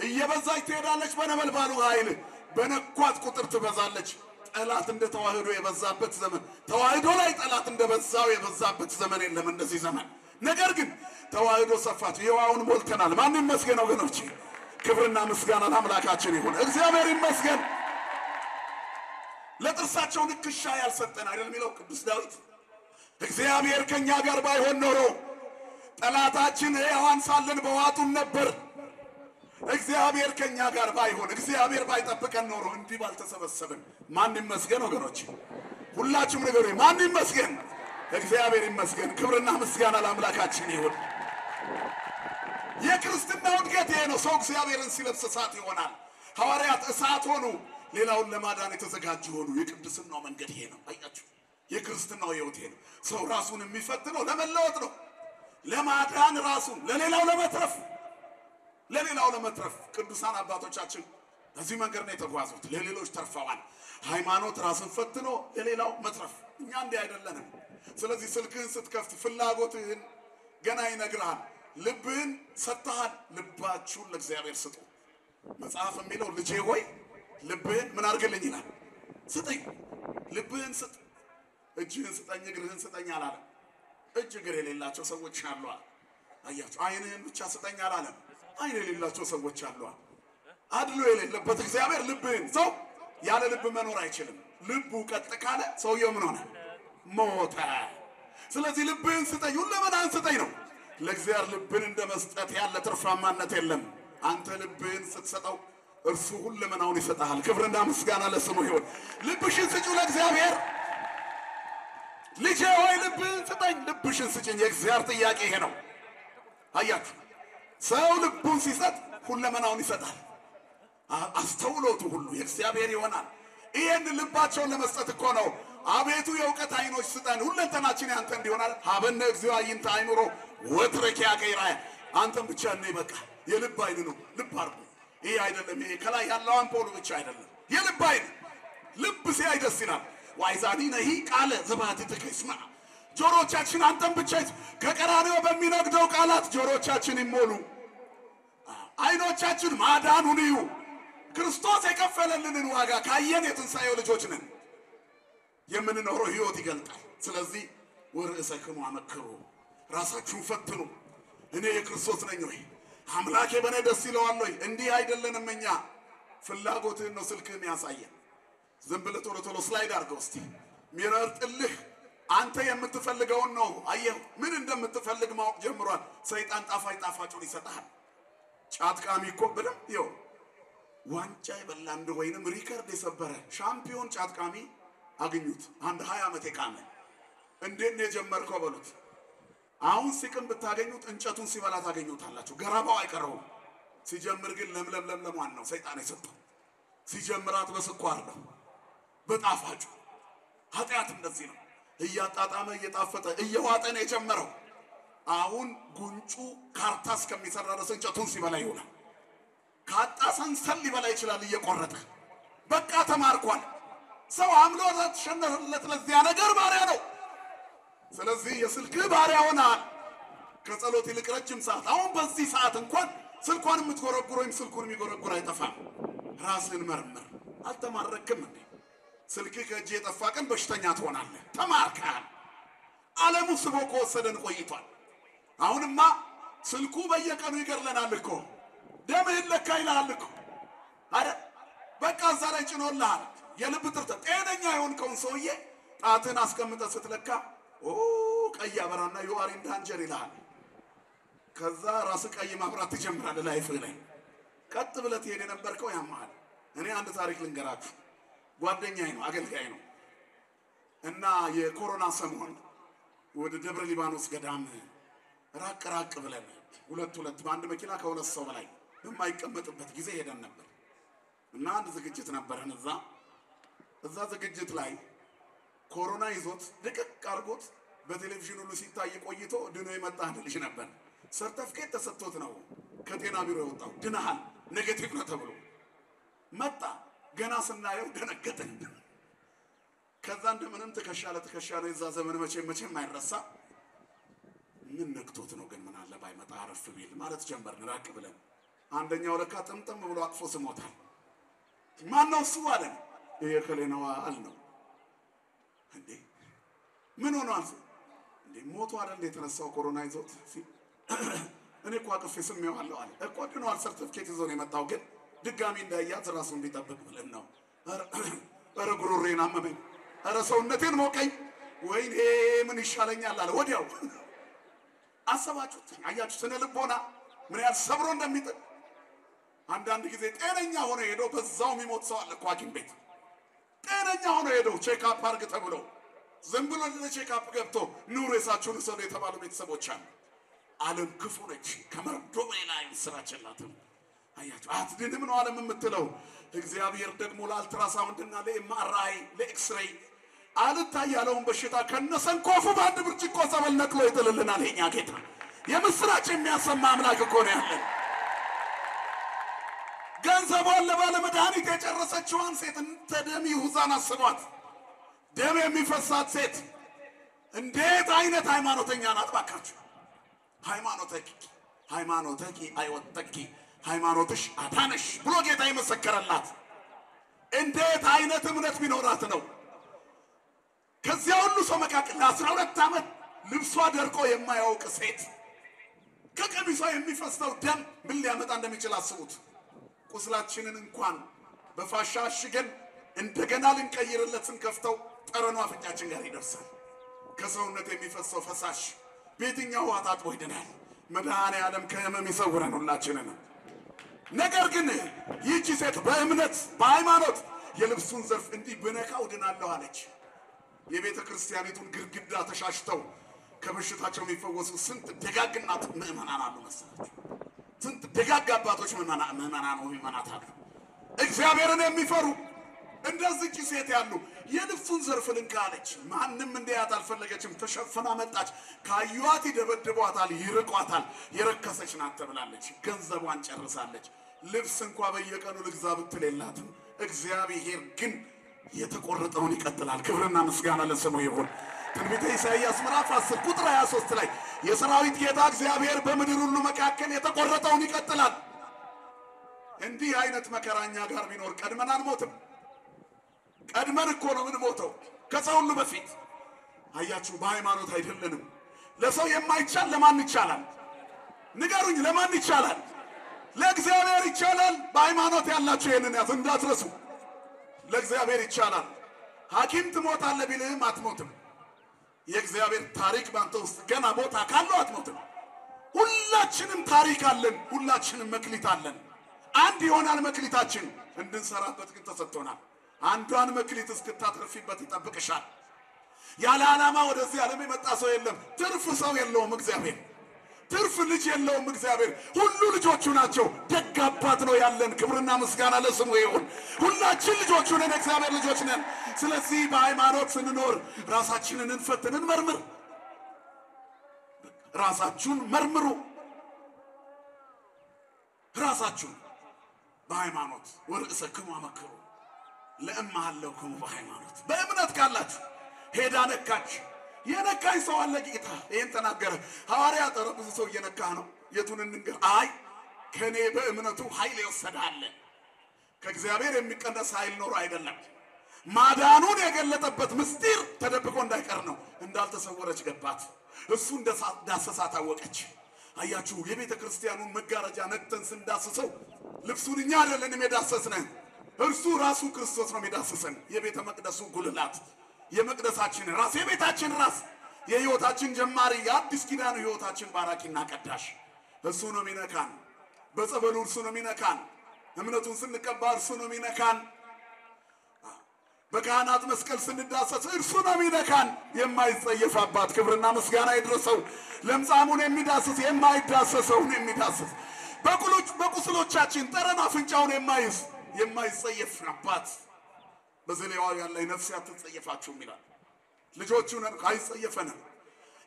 [SPEAKER 1] እየበዛች ትሄዳለች። በነበልባሉ ኃይል በነኳት ቁጥር ትበዛለች። ጠላት እንደ ተዋህዶ የበዛበት ዘመን ተዋህዶ ላይ ጠላት እንደበዛው የበዛበት ዘመን የለም እንደዚህ ዘመን። ነገር ግን ተዋህዶ ሰፋች። ይዋውን ሞልተናል። ማን ይመስገን ወገኖች? ክብርና ምስጋና ለአምላካችን ይሁን። እግዚአብሔር ይመስገን። ለጥርሳቸው ንክሻ ያልሰጠን አይደል የሚለው ቅዱስ ዳዊት። እግዚአብሔር ከኛ ጋር ባይሆን ኖሮ ጠላታችን ሕያዋን ሳለን በዋጡን ነበር። እግዚአብሔር ከኛ ጋር ባይሆን እግዚአብሔር ባይጠብቀን ኖሮ እንዲህ ባልተሰበሰብን። ማን ይመስገን ወገኖች? ሁላችሁም ንገሩኝ፣ ማን ይመስገን? እግዚአብሔር ይመስገን። ክብርና ምስጋና ለአምላካችን ይሁን። የክርስትናው እድገት ይሄ ነው። ሰው እግዚአብሔርን ሲለብስ እሳት ይሆናል። ሐዋርያት እሳት ሆኑ፣ ሌላውን ለማዳን የተዘጋጁ ሆኑ። የቅድስናው መንገድ ይሄ ነው። አያችሁ፣ የክርስትናው ሕይወት ይሄ ነው። ሰው ራሱን የሚፈትነው ለመለወጥ ነው፣ ለማዳን ራሱን፣ ለሌላው ለመትረፍ ቅዱሳን አባቶቻችን በዚህ መንገድ ነው የተጓዙት። ለሌሎች ተርፈዋል። ሃይማኖት ራስን ፈትኖ ለሌላው መትረፍ። እኛ እንዲህ አይደለንም። ስለዚህ ስልክህን ስትከፍት ፍላጎትህን ገና ይነግርሃል። ልብህን ሰጥተሃል። ልባችሁን ለእግዚአብሔር ስጡ። መጽሐፍ የሚለው ልጄ ሆይ ልብህን ምን አድርግልኝ ይላል? ስጠኝ። ልብህን ስጥ። እጅህን ስጠኝ፣ እግርህን ስጠኝ አላለም። እጅ እግር የሌላቸው ሰዎች አሉ። አያችሁ፣ ዓይንህን ብቻ ስጠኝ አላለም። ዓይን የሌላቸው ሰዎች አሉ። አድሎ የሌለበት እግዚአብሔር ልብህን። ሰው ያለ ልብ መኖር አይችልም። ልቡ ቀጥ ካለ ሰውየው ምን ሆነ? ሞተ። ስለዚህ ልብህን ስጠኝ፣ ሁለመናህን ስጠኝ ነው። ለእግዚአብሔር ልብን እንደ መስጠት ያለ ትርፋማነት የለም። አንተ ልብህን ስትሰጠው እርሱ ሁለመናውን ይሰጣል። ክብርና ምስጋና ለስሙ ይሁን። ልብሽን ስጪው ለእግዚአብሔር። ልጄ ሆይ ልብህን ስጠኝ፣ ልብሽን ስጪኝ። የእግዚአብሔር ጥያቄ ይሄ ነው። አያችሁ፣ ሰው ልቡን ሲሰጥ ሁለመናውን ይሰጣል። አስተውሎቱ ሁሉ የእግዚአብሔር ይሆናል። ይሄን ልባቸውን ለመስጠት እኮ ነው አቤቱ የእውቀት አይኖች ስጠን፣ ሁለንተናችን ያንተ እንዲሆናል። ሀበነ እግዚኦ አይንተ አይኑሮ ወትረኪያ ከይራያ አንተም ብቻ ነው ይበቃ። የልብ አይን ነው። ልብ አርጉ። ይሄ አይደለም፣ ይሄ ከላይ ያለው አምፖሉ ብቻ አይደለም። የልብ አይን ልብ ሲያይ ደስ ይላል። ዋይዛኒ ነሂ ቃለ ዘባትከ ይስማ። ጆሮቻችን አንተም ብቻ ከቀራንዮ በሚነግደው ቃላት ጆሮቻችን ይሞሉ። አይኖቻችን ማዳኑን እዩ። ክርስቶስ የከፈለልንን ዋጋ ካየን የትንሣኤው ልጆች ነን። የምንኖረው ሕይወት ይገልጣል። ስለዚህ ወርእሰክሙ አመክሩ፣ ራሳችሁን ፈትኑ። እኔ የክርስቶስ ነኝ ወይ? አምላኬ በእኔ ደስ ይለዋል ወይ? እንዲህ አይደለንም እኛ። ፍላጎትህን ነው ስልክህን ያሳየን። ዝም ብለህ ቶሎ ቶሎ ስላይድ አድርገው እስቲ። የሚረርጥልህ አንተ የምትፈልገውን ነው። አየህ፣ ምን እንደምትፈልግ ማወቅ ጀምሯል። ሰይጣን ጣፋጩን ይሰጣል። ጫት ቃሚ እኮ በደምብ ይኸው ዋንጫ የበላ እንደ ወይንም ሪከርድ የሰበረ ሻምፒዮን ጫት ቃሚ አግኙት። አንድ 20 ዓመት የቃመ እንዴት ነው የጀመርከው በሉት። አሁን ሲቅም ብታገኙት እንጨቱን ሲበላ ታገኙታላችሁ። ገራባው አይቀረውም። ሲጀምር ግን ለምለምዋን ነው ሰይጣን የሰጠው። ሲጀምራት በስኳር ነው በጣፋጩ። ኃጢአት እንደዚህ ነው። እያጣጣመ እየጣፈጠ እየዋጠን የጀመረው አሁን ጉንጩ ካርታ እስከሚሰራ ድረስ እንጨቱን ሲበላ ይውላል። ካጣ ሰንሰል ሊበላ ይችላል እየቆረጠ። በቃ ተማርኳል። ሰው አምሎ ተሸነፈለት ለዚያ ነገር ባሪያ ነው። ስለዚህ የስልክህ ባሪያ ሆነሃል። ከጸሎት ይልቅ ረጅም ሰዓት። አሁን በዚህ ሰዓት እንኳን ስልኳን የምትጎረጉር ወይም ስልኩን የሚጎረጉር አይጠፋም። ራስህን መርምር። አልተማረክም እንዴ? ስልክህ ከእጅ የጠፋ ቀን በሽተኛ ትሆናለህ። ተማርከሃል። ዓለሙ ስቦ ከወሰደን ቆይቷል። አሁንማ ስልኩ በየቀኑ ይገርለናል እኮ። ደምህን ለካ ይልሃል እኮ አይደል? በቃ እዛ ላይ ጭኖልሃል። የልብ ትርታ ጤነኛ የሆንከውን ሰውዬ ጣትን አስቀምጠህ ስትለካ ቀይ አበራና you are in danger ይላል ከዛ ራስ ቀይ ማብራት ትጀምራለህ ላይፍ ላይ ቀጥ ብለህ ትሄድ የነበርከው ያማል እኔ አንድ ታሪክ ልንገራችሁ ጓደኛዬ ነው አገልጋይ ነው እና የኮሮና ሰሞን ወደ ደብረ ሊባኖስ ገዳም ራቅ ብለን ሁለት በአንድ መኪና ከሁለት ሰው በላይ በማይቀመጥበት ጊዜ ሄደን ነበር እና አንድ ዝግጅት ነበረን እዛ ዝግጅት ላይ ኮሮና ይዞት ድቅቅ አርጎት በቴሌቪዥን ሁሉ ሲታይ ቆይቶ ድኖ የመጣ አንድ ልጅ ነበር ሰርተፍኬት ተሰጥቶት ነው ከጤና ቢሮ የወጣው ድናሃል ኔጌቲቭ ነው ተብሎ መጣ ገና ስናየው ደነገጠን ከዛ እንደምንም ተከሻለ የዛ ዘመን መቼም አይረሳ ምን ነክቶት ነው ግን ምን አለ ባይመጣ አረፍ ቢል ማለት ጀመርን ራቅ ብለን አንደኛው ለካ ጥምጥም ብሎ አጥፎ ስሞታል ማን ነው እሱ አለ ይሄ ከሌናው አልነው እንዴ ምን ሆኗል እንዴ ሞቶ አይደል የተነሳው ኮሮና ይዞት እኔ እኮ አቅፌ ስሜዋለሁ አለ እኮ ድኗል ሰርቲፊኬት ይዞ ነው የመጣው ግን ድጋሚ እንዳያዝ ራሱን ቢጠብቅ ብለን ነው ኧረ ጉሮሬን አመመኝ ኧረ ሰውነቴን ሞቀኝ ወይኔ ምን ይሻለኛል አለ ወዲያው አሰባችሁት አያችሁ ስነ ልቦና ምን ያህል ሰብሮ እንደሚጥል አንዳንድ ጊዜ ጤነኛ ሆነ ሄዶ በዛው የሚሞት ሰው አለ እኮ ሐኪም ቤት ጤነኛ ሆነ ሄዶ ቼክ አፕ አድርግ ተብሎ ዝም ብሎ ለቼክ አፕ ገብቶ ኑሮ የሳችሁን ሰው የተባሉ ቤተሰቦች አሉ ዓለም ክፉ ነች ከመርዶ በላይ ስራችላትም አያችሁ አትድንም ነው ዓለም የምትለው እግዚአብሔር ደግሞ ለአልትራሳውንድና ለኤምአርአይ ለኤክስሬይ አልታያለውን በሽታ ከነሰንኮፉ ባንድ ብርጭቆ ጸበል ነቅሎ ይጥልልናል የኛ ጌታ የምስራች የሚያሰማ አምላክ እኮ ነው ያለን ገንዘቧን ለባለ መድኃኒት የጨረሰችዋን ሴት እንደ ደም ይሁዛን አስቧት ደም የሚፈሳት ሴት እንዴት አይነት ሃይማኖተኛ ናት ባካችሁ ሃይማኖተኪ አይወተኪ ሃይማኖትሽ አዳነሽ ብሎ ጌታ ይመሰከረላት እንዴት አይነት እምነት ቢኖራት ነው ከዚያ ሁሉ ሰው መካከል ለ12 ዓመት ልብሷ ደርቆ የማያውቅ ሴት ከቀሚሷ የሚፈሰው ደም ምን ሊያመጣ እንደሚችል አስቡት ቁስላችንን እንኳን በፋሻ አሽገን እንደገና ልንቀይርለት ስንከፍተው ጠረኗ አፍንጫችን ጋር ይደርሳል ከሰውነት የሚፈሰው ፈሳሽ በየትኛው ውሃ ታጥቦ ይድናል መድኃኔ ዓለም ከህመም ይሰውረን ሁላችንን ነገር ግን ይህቺ ሴት በእምነት በሃይማኖት የልብሱን ዘርፍ እንዲህ ብነካው ድናለሁ አለች የቤተ ክርስቲያኒቱን ግድግዳ ተሻሽተው ከበሽታቸው የሚፈወሱ ስንት ደጋግና ምእመናን አሉ መሰላችሁ ስንት ደጋግ አባቶች ምእመናት አሉ እግዚአብሔርን የሚፈሩ እንደዚህ ሴት ያሉ የልብሱን ዘርፍ ልንካለች ማንንም እንዲያት አልፈለገችም ተሸፈና መጣች ካዩአት ይደበድቧታል ይርቋታል የረከሰች ናት ተብላለች ገንዘቧን ጨርሳለች ልብስ እንኳን በየቀኑ ልግዛ ብትል የላትም እግዚአብሔር ግን የተቆረጠውን ይቀጥላል ክብርና ምስጋና ለስሙ ይሁን ትንቢተ ኢሳይያስ ምዕራፍ 10 ቁጥር 23 ላይ የሰራዊት ጌታ እግዚአብሔር በምድር ሁሉ መካከል የተቆረጠውን ይቀጥላል እንዲህ አይነት መከራኛ ጋር ቢኖር ቀድመን አንሞትም ቀድመን እኮ ነው ምን ሞተው ከሰው ሁሉ በፊት አያችሁ በሃይማኖት አይደለንም ለሰው የማይቻል ለማን ይቻላል ንገሩኝ ለማን ይቻላል ለእግዚአብሔር ይቻላል በሃይማኖት ያላችሁ ይሄንን ያዙ እንዳትረሱ ለእግዚአብሔር ይቻላል ሐኪም ትሞታለህ ቢልህም አትሞትም የእግዚአብሔር ታሪክ ባንተ ውስጥ ገና ቦታ ካለው አትሞትም ሁላችንም ታሪክ አለን ሁላችንም መክሊት አለን አንድ ይሆናል መክሊታችን እንድንሰራበት ግን ተሰጥቶናል አንዷን መክሊት እስክታተርፊበት ይጠብቅሻል ያለ ዓላማ ወደዚህ ዓለም የመጣ ሰው የለም ትርፍ ሰው የለውም እግዚአብሔር ትርፍ ልጅ የለውም እግዚአብሔር ሁሉ ልጆቹ ናቸው ደግ አባት ነው ያለን ክብርና ምስጋና ለስሙ ይሁን ሁላችን ልጆቹ ነን እግዚአብሔር ልጆች ነን ስለዚህ በሃይማኖት ስንኖር ራሳችንን እንፈትንን መርምር ራሳችሁን መርምሩ ራሳችሁን በሃይማኖት ወርሰክሙ አመክሩ ለእማለኩም በሃይማኖት በእምነት ካላችሁ ሄዳ ነካች የነካኝ ሰው አለ ጌታ ይሄን ተናገረ ሐዋርያ ብዙ ሰው እየነካ ነው የቱን እንንገር አይ ከኔ በእምነቱ ኃይል ይወሰዳል ከእግዚአብሔር የሚቀነስ ኃይል ኖር አይደለም ማዳኑን የገለጠበት ምስጢር ተደብቆ እንዳይቀር ነው እንዳልተሰወረች ገባት እሱ እንዳሰሳት አወቀች አያችሁ የቤተ ክርስቲያኑን መጋረጃ ነክተን ስንዳስሰው ልብሱን እኛ አይደለንም የዳሰስነን እርሱ ራሱ ክርስቶስ ነው የሚዳስሰን የቤተ መቅደሱ ጉልላት የመቅደሳችን ራስ የቤታችን ራስ የሕይወታችን ጀማሪ የአዲስ ኪዳኑ ሕይወታችን ባራኪና ቀዳሽ እሱ ነው የሚነካን። በጸበሉ እርሱ ነው የሚነካን። እምነቱን ስንቀባ እርሱ ነው የሚነካን። በካህናት መስቀል ስንዳሰስ እርሱ ነው የሚነካን። የማይጸየፍ አባት ክብርና ምስጋና ይድረሰው። ለምጻሙን የሚዳስስ የማይዳሰሰውን የሚዳስስ በቁስሎቻችን ጠረን አፍንጫውን የማይጸየፍ አባት በዘሌዋውያን ላይ ነፍስ አትጸየፋችሁም ይላል። ልጆቹን አይጸየፈንም።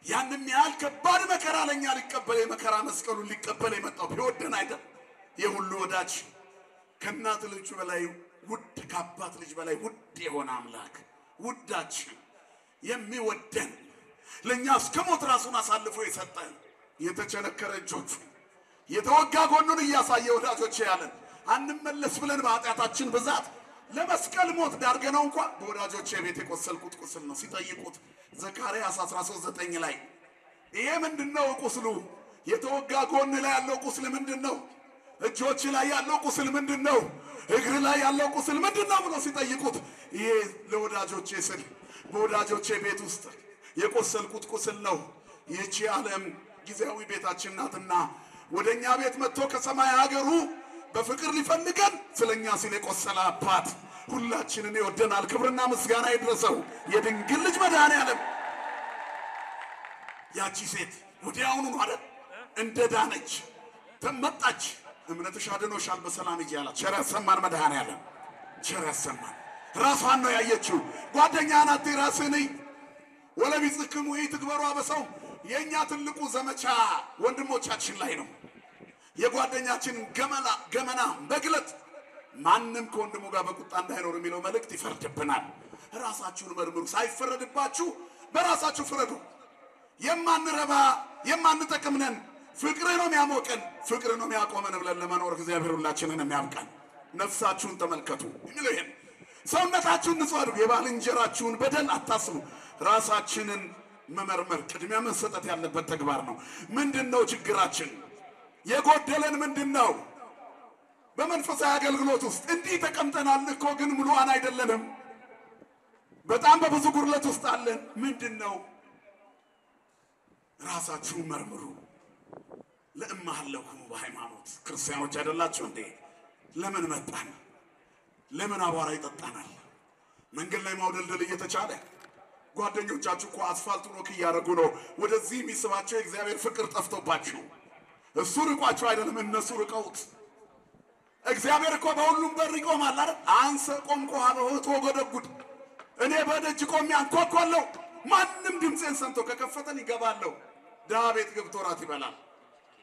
[SPEAKER 1] ያንን ያህል ከባድ መከራ ለኛ ሊቀበል የመከራ መስቀሉን ሊቀበል የመጣው ቢወደን አይደል? የሁሉ ወዳጅ ከእናት ልጅ በላይ ውድ ከአባት ልጅ በላይ ውድ የሆነ አምላክ ውዳችን የሚወደን ለኛ እስከ ሞት ራሱን አሳልፎ የሰጠን የተቸነከረ እጆቹ የተወጋ ጎኑን እያሳየ ወዳጆቼ ያለን አንመለስ ብለን በኃጢአታችን ብዛት ለመስቀል ሞት ዳርገነው እንኳን በወዳጆቼ ቤት የቆሰልኩት ቁስል ነው ሲጠይቁት ዘካርያስ 13:9 ላይ ይሄ ምንድነው ቁስሉ? የተወጋ ጎን ላይ ያለው ቁስል ምንድነው? እጆች ላይ ያለው ቁስል ምንድነው? እግር ላይ ያለው ቁስል ምንድነው ብሎ ሲጠይቁት ይሄ ለወዳጆቼ ስል በወዳጆቼ ቤት ውስጥ የቆሰልኩት ቁስል ነው። ይህቺ ዓለም ጊዜያዊ ቤታችን ናትና ወደኛ ቤት መጥቶ ከሰማይ ሀገሩ በፍቅር ሊፈልገን ስለኛ ሲል የቆሰለ አባት ሁላችንን ይወደናል። ክብርና ምስጋና ይድረሰው። የድንግል ልጅ መድኃኔዓለም ያቺ ሴት ወዲያውኑ ማለት እንደዳነች ተመጣች። እምነትሽ አድኖሻል በሰላም ይያላት። ቸር ያሰማን መድኃኔዓለም ቸር ያሰማን። ራሷን ነው ያየችው። ጓደኛ ናት ራስን ወለቢጽክሙ ይትግበሩ አበሰው። የኛ ትልቁ ዘመቻ ወንድሞቻችን ላይ ነው። የጓደኛችን ገመና መግለጥ ማንንም ከወንድሙ ጋር በቁጣ እንዳይኖር የሚለው መልእክት ይፈርድብናል። ራሳችሁን መርምሩ። ሳይፈረድባችሁ በራሳችሁ ፍረዱ። የማንረባ የማንጠቅም ነን። ፍቅር ነው የሚያሞቀን፣ ፍቅር ነው የሚያቆመን ብለን ለመኖር እግዚአብሔር ሁላችንን የሚያብቃን። ነፍሳችሁን ተመልከቱ የሚለው ይሄን ሰውነታችሁን ንጹህ አድርጉ። የባልንጀራችሁን በደል አታስቡ። ራሳችንን መመርመር ቅድሚያ መሰጠት ያለበት ተግባር ነው። ምንድነው ችግራችን? የጎደለን ምንድነው? በመንፈሳዊ አገልግሎት ውስጥ እንዲህ ተቀምጠናል እኮ ግን ሙሉአን አይደለንም። በጣም በብዙ ጉድለት ውስጥ አለን። ምንድነው? ራሳችሁን መርምሩ። ለእማህለኩም በሃይማኖት ክርስቲያኖች አይደላችሁ እንዴ? ለምን መጣን? ለምን አቧራ ይጠጣናል? መንገድ ላይ ማውደልደል እየተቻለ ጓደኞቻችሁ እኮ አስፋልቱን ወክ እያደረጉ ነው። ወደዚህ የሚስባቸው የእግዚአብሔር ፍቅር ጠፍቶባችሁ እሱ ርቋቸው አይደለም እነሱ ርቀውት። እግዚአብሔር እኮ በሁሉም በር ይቆማል አይደል? አንሰ ቆምቆ አበሆት ወጎደጉድ እኔ በደጅ ቆሜ አንኳኳለሁ። ማንም ድምጼን ሰምቶ ከከፈተን ይገባለሁ። ድሃ ቤት ገብቶ ራት ይበላል።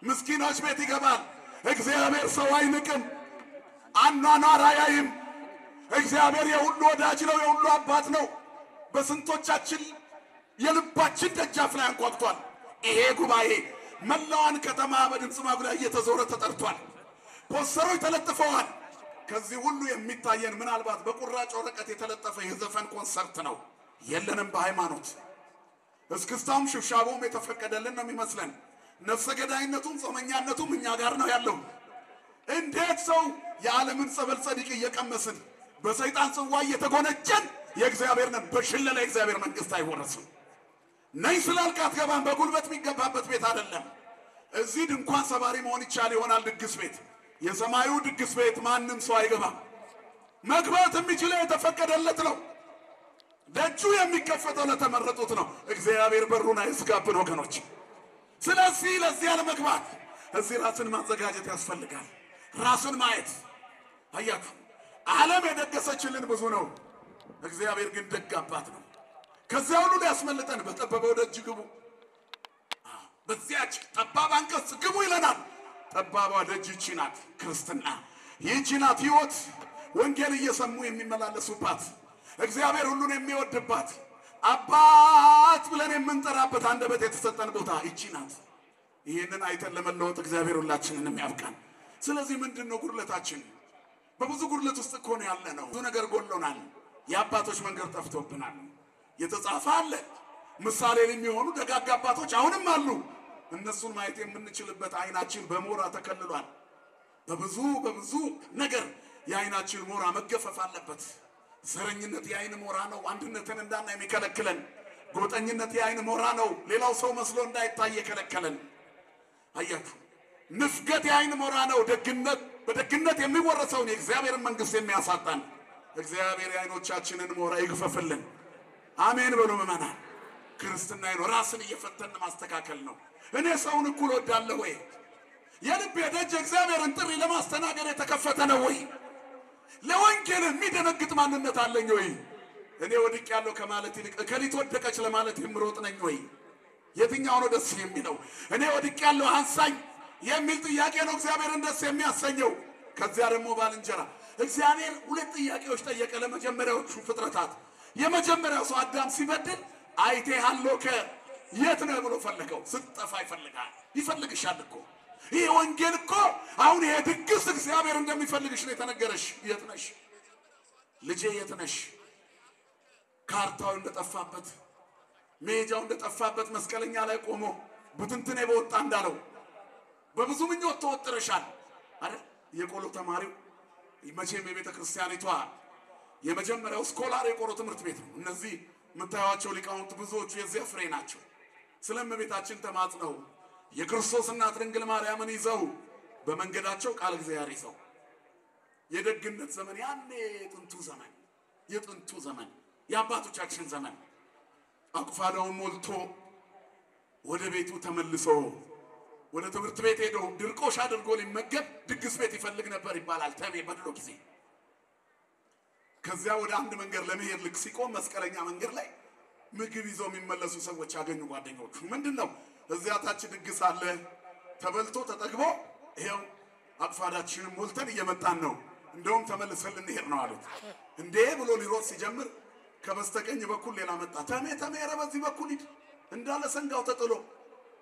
[SPEAKER 1] ምስኪኖች ቤት ይገባል። እግዚአብሔር ሰው አይንቅም፣ አኗኗር አያይም። እግዚአብሔር የሁሉ ወዳጅ ነው፣ የሁሉ አባት ነው። በስንቶቻችን የልባችን ደጃፍ ላይ አንኳኩቷል። ይሄ ጉባኤ መላዋን ከተማ በድምጽ ማጉያ እየተዞረ ተጠርቷል። ፖስተሮች ተለጥፈዋል። ከዚህ ሁሉ የሚታየን ምናልባት በቁራጭ ወረቀት የተለጠፈ የዘፈን ኮንሰርት ነው። የለንም በሃይማኖት እስክስታውም ሽብሻቦም የተፈቀደልን ነው የሚመስለን። ነፍሰ ገዳይነቱም ጾመኛነቱም እኛ ጋር ነው ያለው። እንዴት ሰው የዓለምን ጸበል ጸዲቅ እየቀመስን በሰይጣን ጽዋ እየተጎነጨን የእግዚአብሔር ነን በሽለላ የእግዚአብሔር መንግስት አይወረስም። ነይ ስላልክ አትገባም። በጉልበት የሚገባበት ቤት አይደለም። እዚህ ድንኳን ሰባሪ መሆን ይቻል ይሆናል ድግስ ቤት። የሰማዩ ድግስ ቤት ማንም ሰው አይገባም። መግባት የሚችለው የተፈቀደለት ነው። ደጁ የሚከፈተው ለተመረጡት ነው። እግዚአብሔር በሩን አይዝጋብን ወገኖች። ስለዚህ ለዚህ ለመግባት እዚህ ራስን ማዘጋጀት ያስፈልጋል። ራስን ማየት አያችሁ። ዓለም የደገሰችልን ብዙ ነው። እግዚአብሔር ግን ደግ አባት ነው። ከዚያ ሁሉ ሊያስመልጠን በጠበበው ደጅ ግቡ፣ በዚያች ጠባብ አንቀጽ ግቡ ይለናል። ጠባቧ ደጅ ይህች ናት ክርስትና። ይህች ናት ሕይወት። ወንጌል እየሰሙ የሚመላለሱባት፣ እግዚአብሔር ሁሉን የሚወድባት፣ አባት ብለን የምንጠራበት አንደበት የተሰጠን ቦታ ይህች ናት። ይህንን አይተን ለመለወጥ እግዚአብሔር ሁላችንንም ያብቃን። ስለዚህ ምንድነው ጉድለታችን? በብዙ ጉድለት ውስጥ እኮ ነው ያለነው። ብዙ ነገር ጎሎናል። የአባቶች መንገድ ጠፍቶብናል። የተጻፈ አለ ምሳሌ የሚሆኑ ደጋግ አባቶች አሁንም አሉ። እነሱን ማየት የምንችልበት አይናችን በሞራ ተከልሏል። በብዙ ነገር የአይናችን ሞራ መገፈፍ አለበት። ዘረኝነት የአይን ሞራ ነው አንድነትን እንዳና የሚከለክለን። ጎጠኝነት የአይን ሞራ ነው ሌላው ሰው መስሎ እንዳይታይ የከለከለን አያችሁ ንፍገት የአይን ሞራ ነው ደግነት በደግነት የሚወረሰውን የእግዚአብሔርን መንግስት የሚያሳጣን እግዚአብሔር የአይኖቻችንን ሞራ ይግፈፍልን አሜን በሉ ምእመናን ክርስትና ነው ራስን እየፈተን ማስተካከል ነው እኔ ሰውን እኩል ወዳለሁ ወይ የልብ የደጅ እግዚአብሔርን ጥሪ ለማስተናገድ የተከፈተ ነው ወይ ለወንጌል የሚደነግጥ ማንነት አለኝ ወይ እኔ ወድቅ ያለው ከማለት ይልቅ ከሊት ወደቀች ለማለት የምሮጥ ነኝ ወይ የትኛው ነው ደስ የሚለው እኔ ወድቅ ያለው አንሳኝ የሚል ጥያቄ ነው እግዚአብሔርን ደስ የሚያሰኘው ከዚያ ደግሞ ባልንጀራ እግዚአብሔር ሁለት ጥያቄዎች ጠየቀ ለመጀመሪያዎቹ ፍጥረታት የመጀመሪያው ሰው አዳም ሲበድል አይቴሃሎከ የት ነህ ብሎ ፈለገው ስትጠፋ ይፈልግሻል እኮ ይሄ ወንጌል እኮ አሁን ይሄ ድግስ እግዚአብሔር እንደሚፈልግሽ ነው የተነገረሽ የት ነሽ ልጄ የት ነሽ ካርታው እንደጠፋበት ሜጃው እንደጠፋበት መስቀለኛ ላይ ቆሞ ቡትንትኔ በወጣ እንዳለው በብዙ ምኞት ተወጥረሻል አይደል የቆሎ ተማሪው መቼም የቤተ ክርስቲያኒቷ የመጀመሪያው ስኮላር የቆሎ ትምህርት ቤት ነው እነዚህ መታያቸው ሊቃውንት ብዙዎቹ የዚያ ፍሬ ናቸው ስለእመቤታችን ተማጽነው የክርስቶስ እናት ድንግል ማርያምን ይዘው በመንገዳቸው ቃል እግዚአብሔር ይዘው የደግነት ዘመን ያኔ የጥንቱ ዘመን የአባቶቻችን ዘመን አቁፋዳውን ሞልቶ ወደ ቤቱ ተመልሶ ወደ ትምህርት ቤት ሄዶ ድርቆሽ አድርጎ ሊመገብ ድግስ ቤት ይፈልግ ነበር ይባላል ተሜ በድሮ ጊዜ ከዚያ ወደ አንድ መንገድ ለመሄድ ልክ ሲቆም መስቀለኛ መንገድ ላይ ምግብ ይዘው የሚመለሱ ሰዎች ያገኙ ጓደኞቹ ምንድነው እዚያ ታች ድግስ አለ ተበልቶ ተጠግቦ ይሄው አቁፋዳችንን ሞልተን እየመጣን ነው እንደውም ተመልሰን ልንሄድ ነው አሉት እንዴ ብሎ ሊሮጥ ሲጀምር ከበስተቀኝ በኩል ሌላ መጣ ተሜ ኧረ በዚህ በኩል ሂድ እንዳለ ሰንጋው ተጥሎ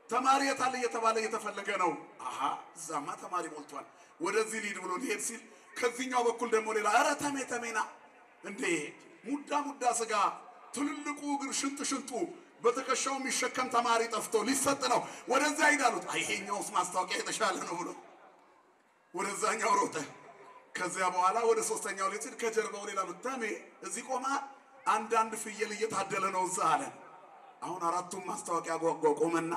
[SPEAKER 1] ተማሪ የታለ እየተባለ እየተፈለገ ነው አሃ እዛማ ተማሪ ሞልቷል ወደዚህ ሊድ ብሎ ሊሄድ ሲል ከዚህኛው በኩል ደግሞ ሌላ ኧረ ተሜና እንዴ ሙዳ ስጋ ትልልቁ እግር ሽንጡ በተከሻው የሚሸከም ተማሪ ጠፍቶ ሊሰጥ ነው ወደዛ ይዳሉት አይሄኛውስ ማስታወቂያ የተሻለ ነው ብሎ ወደዛኛው ሮጠ ከዚያ በኋላ ወደ ሶስተኛው ሊትል ከጀርባው ሌላ ተሜ እዚህ ቆማ አንዳንድ ፍየል እየታደለ ነው እዛ አለ አሁን አራቱም ማስታወቂያ ቆመና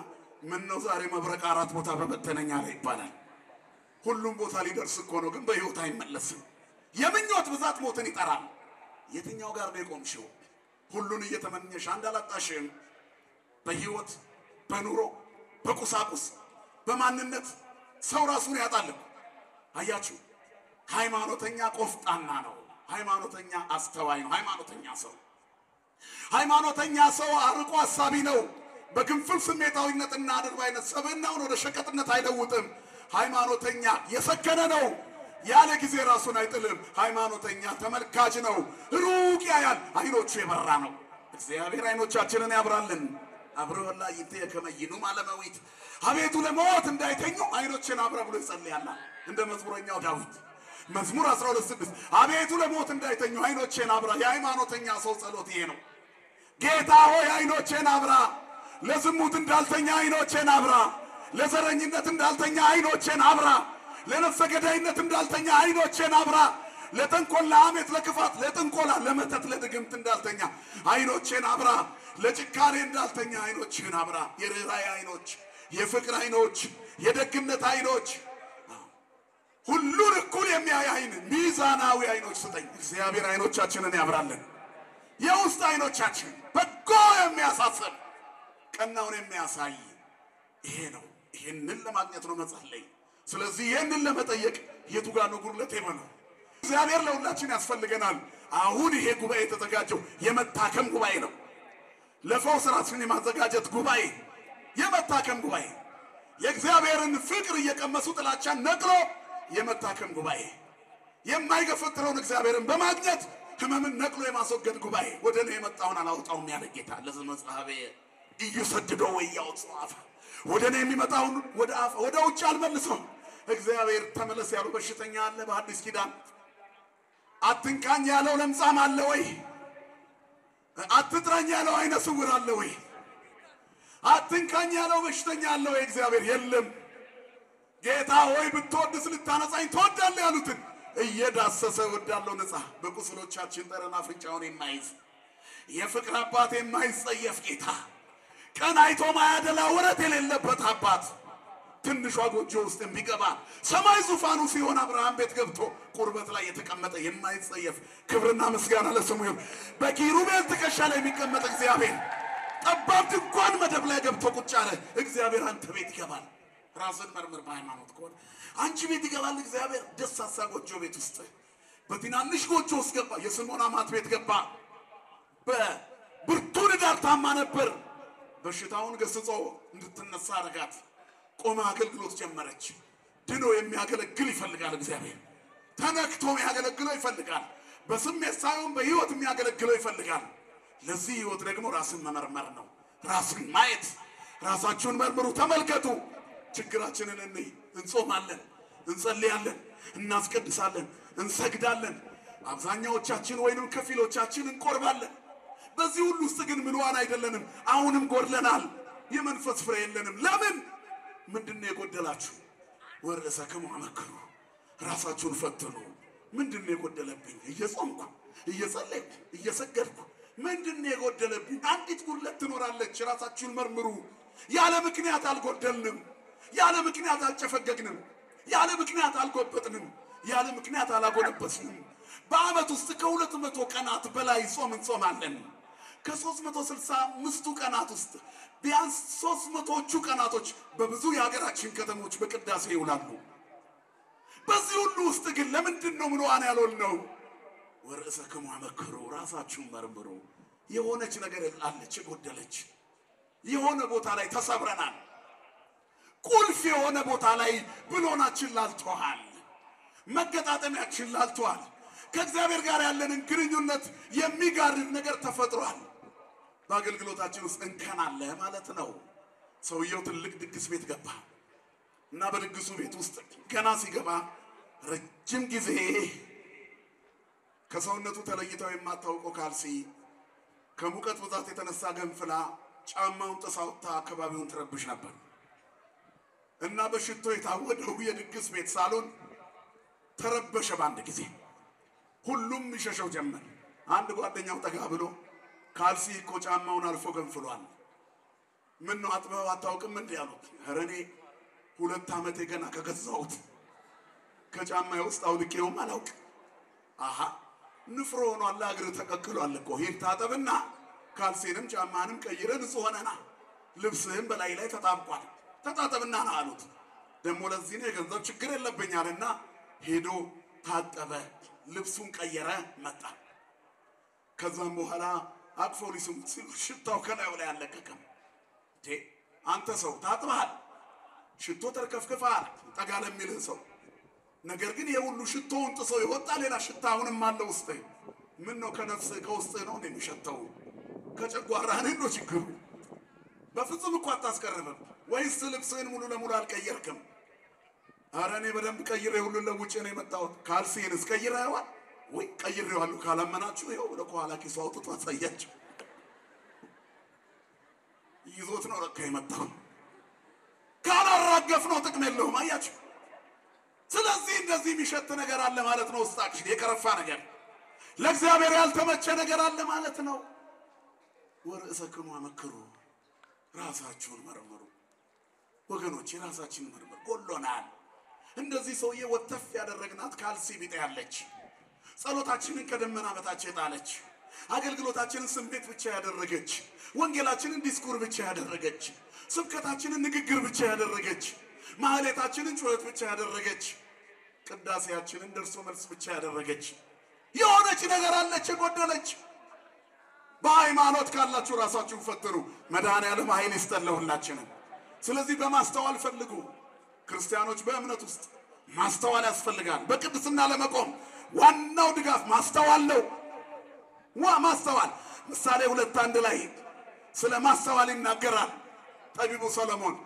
[SPEAKER 1] ምን ነው ዛሬ መብረቅ አራት ቦታ በበተነኛ ላይ ይባላል ሁሉም ቦታ ሊደርስ እኮ ነው ግን በህይወት አይመለስም የምኞት ብዛት ሞትን ይጠራል የትኛው ጋር ነው የቆምሽው ሁሉን እየተመኘሽ አንዳላጣሽም በህይወት በኑሮ በቁሳቁስ በማንነት ሰው ራሱን ያጣል አያችሁ ሃይማኖተኛ ቆፍጣና ነው ሃይማኖተኛ አስተዋይ ነው ሃይማኖተኛ ሰው አርቆ ሐሳቢ ነው በግንፍል ስሜታዊነትና አድርባይነት ሰበናውን ወደ ሸቀጥነት አይለውጥም ሃይማኖተኛ የሰከነ ነው ያለ ጊዜ ራሱን አይጥልም ሃይማኖተኛ ተመልካች ነው ሩቅ ያያል አይኖቹ የበራ ነው እግዚአብሔር አይኖቻችንን ያብራልን አብረውላ ይተከመይኑ ማለማዊት አቤቱ ለሞት እንዳይተኙ አይኖችን አብራ ብሎ ይጸልያል እንደ መዝሙረኛው ዳዊት መዝሙር 12:6 አቤቱ ለሞት እንዳይተኙ አይኖችን አብራ የሃይማኖተኛ ሰው ጸሎት ይሄ ነው ጌታ ሆይ አይኖችን አብራ ለዝሙት እንዳልተኛ አይኖችን አብራ ለዘረኝነት እንዳልተኛ አይኖችን አብራ ለነፍሰ ገዳይነት እንዳልተኛ አይኖችን አብራ ለተንኮል ለአመት ለክፋት ለጥንቆላ ለመተት ለድግምት እንዳልተኛ አይኖችን አብራ ለጭካኔ እንዳልተኛ አይኖችን አብራ የርህራሄ አይኖች የፍቅር አይኖች የደግነት አይኖች ሁሉን እኩል የሚያይ አይን ሚዛናዊ አይኖች ስጠኝ እግዚአብሔር አይኖቻችንን ያብራልን የውስጥ አይኖቻችን በጎ የሚያሳስብ ቀናውን የሚያሳይ ይሄ ነው ይሄንን ለማግኘት ነው መጸለይ ስለዚህ ይሄንን ለመጠየቅ የቱ ጋር ነው ጉርለቴ ነው እግዚአብሔር ለሁላችን ያስፈልገናል አሁን ይሄ ጉባኤ ተዘጋጀው የመታከም ጉባኤ ነው ለፈውስ ራስን የማዘጋጀት ጉባኤ የመታከም ጉባኤ የእግዚአብሔርን ፍቅር እየቀመሱ ጥላቻን ነቅሎ የመታከም ጉባኤ የማይገፈትረውን እግዚአብሔርን በማግኘት ህመምን ነቅሎ የማስወገድ ጉባኤ ወደኔ የመጣውን አላውጣውም ያለ ጌታ ለዚህ መጽሐፌ እየሰደደው ወያውጣው ወደኔ የሚመጣውን ወደ ውጭ አልመልሰው እግዚአብሔር ተመለስ ያለው በሽተኛ አለ በአዲስ ኪዳን አትንካኝ ያለው ለምጻም አለ ወይ አትጥራኝ ያለው አይነ ስውር አለ ወይ አትንካኝ ያለው በሽተኛ አለ ወይ እግዚአብሔር የለም ጌታ ሆይ ብትወድስ ልታነጻኝ ትወዳለህ ያሉትን እየዳሰሰ ወዳለው ነፃ በቁስሎቻችን ጠረን አፍንጫውን የማይዝ የፍቅር አባት የማይጸየፍ ጌታ ቀን አይቶ ማያደላ ወረት የሌለበት አባት ትንሿ ጎጆ ውስጥ ቢገባ ሰማይ ዙፋኑ ሲሆን አብርሃም ቤት ገብቶ ቁርበት ላይ የተቀመጠ የማይጸየፍ ክብርና ምስጋና ለስሙ ይሁን። በኪሩቤል ትከሻ ላይ የሚቀመጥ እግዚአብሔር ጠባብ ድንኳን መደብ ላይ ገብቶ ቁጭ አለ። እግዚአብሔር አንተ ቤት ይገባል። ራስን መርምር። በሃይማኖት ከሆነ አንቺ ቤት ይገባል እግዚአብሔር። ደሳሳ ጎጆ ቤት ውስጥ በትናንሽ ጎጆ ውስጥ ገባ። የስምዖን አማት ቤት ገባ። በብርቱ ንዳድ ታማ ነበር። በሽታውን ገስጾ እንድትነሳ አረጋት። ቆማ አገልግሎት ጀመረች። ድኖ የሚያገለግል ይፈልጋል እግዚአብሔር። ተነክቶ የሚያገለግለው ይፈልጋል። በስሜት ሳይሆን በህይወት የሚያገለግለው ይፈልጋል። ለዚህ ህይወት ደግሞ ራስን መመርመር ነው። ራስን ማየት። ራሳችሁን መርምሩ፣ ተመልከቱ። ችግራችንን እንይ። እንጾማለን፣ እንጸልያለን፣ እናስቀድሳለን፣ እንሰግዳለን። አብዛኛዎቻችን ወይንም ከፊሎቻችን እንቆርባለን። በዚህ ሁሉ ውስጥ ግን ምንዋን አይደለንም። አሁንም ጎድለናል። የመንፈስ ፍሬ የለንም። ለምን? ምንድነው የጎደላችሁ? ወርሰከሙ አመክሩ። ራሳችሁን ፈትኑ። ምንድነው የጎደለብኝ? እየጾምኩ እየጸለይኩ እየሰገድኩ ምንድነው የጎደለብኝ? አንዲት ጉድለት ትኖራለች። ራሳችሁን መርምሩ። ያለ ምክንያት አልጎደልንም። ያለ ምክንያት አልጨፈገግንም። ያለ ምክንያት አልጎበጥንም። ያለ ምክንያት አላጎነበስንም። በአመት ውስጥ ከ200 ቀናት በላይ ጾም እንጾማለን። ከ365 ቀናት ውስጥ ቢያንስ 300ዎቹ ቀናቶች በብዙ የሀገራችን ከተሞች በቅዳሴ ይውላሉ። በዚህ ሁሉ ውስጥ ግን ለምንድን ነው ምንዋን ያልሆነው? ወርሰከሙ አመክሩ። ራሳችሁን መርምሩ። የሆነች ነገር አለች የጎደለች። የሆነ ቦታ ላይ ተሰብረናል። ቁልፍ የሆነ ቦታ ላይ ብሎናችን ላልቷል። መገጣጠሚያችን ላልቷል። ከእግዚአብሔር ጋር ያለንን ግንኙነት የሚጋርድ ነገር ተፈጥሯል። በአገልግሎታችን ውስጥ እንከን አለ ማለት ነው። ሰውየው ትልቅ ድግስ ቤት ገባ እና በድግሱ ቤት ውስጥ ገና ሲገባ ረጅም ጊዜ ከሰውነቱ ተለይተው የማታውቀው ካልሲ ከሙቀት ብዛት የተነሳ ገንፍላ ጫማውን ጥሳውታ አካባቢውን ትረብሽ ነበር እና በሽቶ የታወደው የድግስ ቤት ሳሎን ተረበሸ በአንድ ጊዜ። ሁሉም ይሸሸው ጀመር። አንድ ጓደኛው ጠጋ ብሎ ካልሲ እኮ ጫማውን አልፎ ገንፍሏል። ምን ነው አጥበው አታውቅም እንዴ አሉት። ኧረ እኔ 2 ዓመት ገና ከገዛሁት ከጫማዬ ውስጥ አውልቄውም አላውቅ። አሃ ንፍሮ ሆኗል፣ እግር ተቀቅሏል እኮ። ሂድ ታጠብና ካልሲንም ጫማንም ቀይረህ ንጹህ ሆነና ልብስህም በላይ ላይ ተጣብቋል፣ ተጣጠብና ና አሉት። ደሞ ለዚህ ነው የገንዘብ ችግር የለብኝ አለና ሄዶ ታጠበ፣ ልብሱን ቀየረ፣ መጣ። ከዛም በኋላ አቅፎ ሊስሙት ሲሉ ሽታው ከላዩ ላይ አለቀቀም። አንተ ሰው ታጥበሃል፣ ሽቶ ተርከፍክፈሃል፣ ጠጋ ለሚልህ ሰው ነገር ግን የሁሉ ሽቶውን ጥሶ ይወጣ ሌላ ሽታ አሁንም አለ ውስጥ። ምን ነው ከነፍስ ከውስጥ ነው የሚሸተው? ከጨጓራህ ነው ችግሩ። በፍጹም እኮ አታስቀርብም። ወይስ ልብስህን ሙሉ ለሙሉ አልቀየርክም? ኧረ እኔ በደንብ ቀይሬ ሁሉ ለውጭ ነው የመጣሁት። ካልሲን እስቀይረዋል ወይ? ቀይሬዋለሁ ካላመናችሁ ይኸው ለኋላ ኪሱ አውጥቶ አሳያችሁ። ይዞት ነው ለካ የመጣው። ካላራገፍ ነው ጥቅም የለውም። አያችሁ። ስለዚህ እንደዚህ የሚሸት ነገር አለ ማለት ነው። ውስጣችን የከረፋ ነገር፣ ለእግዚአብሔር ያልተመቸ ነገር አለ ማለት ነው። ወርሰከሙ አመክሩ። ራሳችሁን መርምሩ ወገኖች፣ ራሳችንን መርምሩ። ጎሎናል። እንደዚህ ሰውዬ ወተፍ ያደረግናት ካልሲ ቢጤ ያለች፣ ጸሎታችንን ከደመና በታች የጣለች፣ አገልግሎታችንን ስሜት ብቻ ያደረገች፣ ወንጌላችንን ዲስኩር ብቻ ያደረገች፣ ስብከታችንን ንግግር ብቻ ያደረገች፣ ማህሌታችንን ጩኸት ብቻ ያደረገች፣ ቅዳሴያችንን ደርሶ መልስ ብቻ ያደረገች የሆነች ነገር አለች የጎደለች። በሃይማኖት ካላችሁ ራሳችሁን ፈትኑ። መድኃኔዓለም ኃይል ይስጠን ለሁላችንም። ስለዚህ በማስተዋል ፈልጉ። ክርስቲያኖች በእምነት ውስጥ ማስተዋል ያስፈልጋል። በቅድስና ለመቆም ዋናው ድጋፍ ማስተዋል ነው። ማስተዋል ምሳሌ 2:1 ላይ ስለ ማስተዋል ይናገራል ጠቢቡ ሰሎሞን።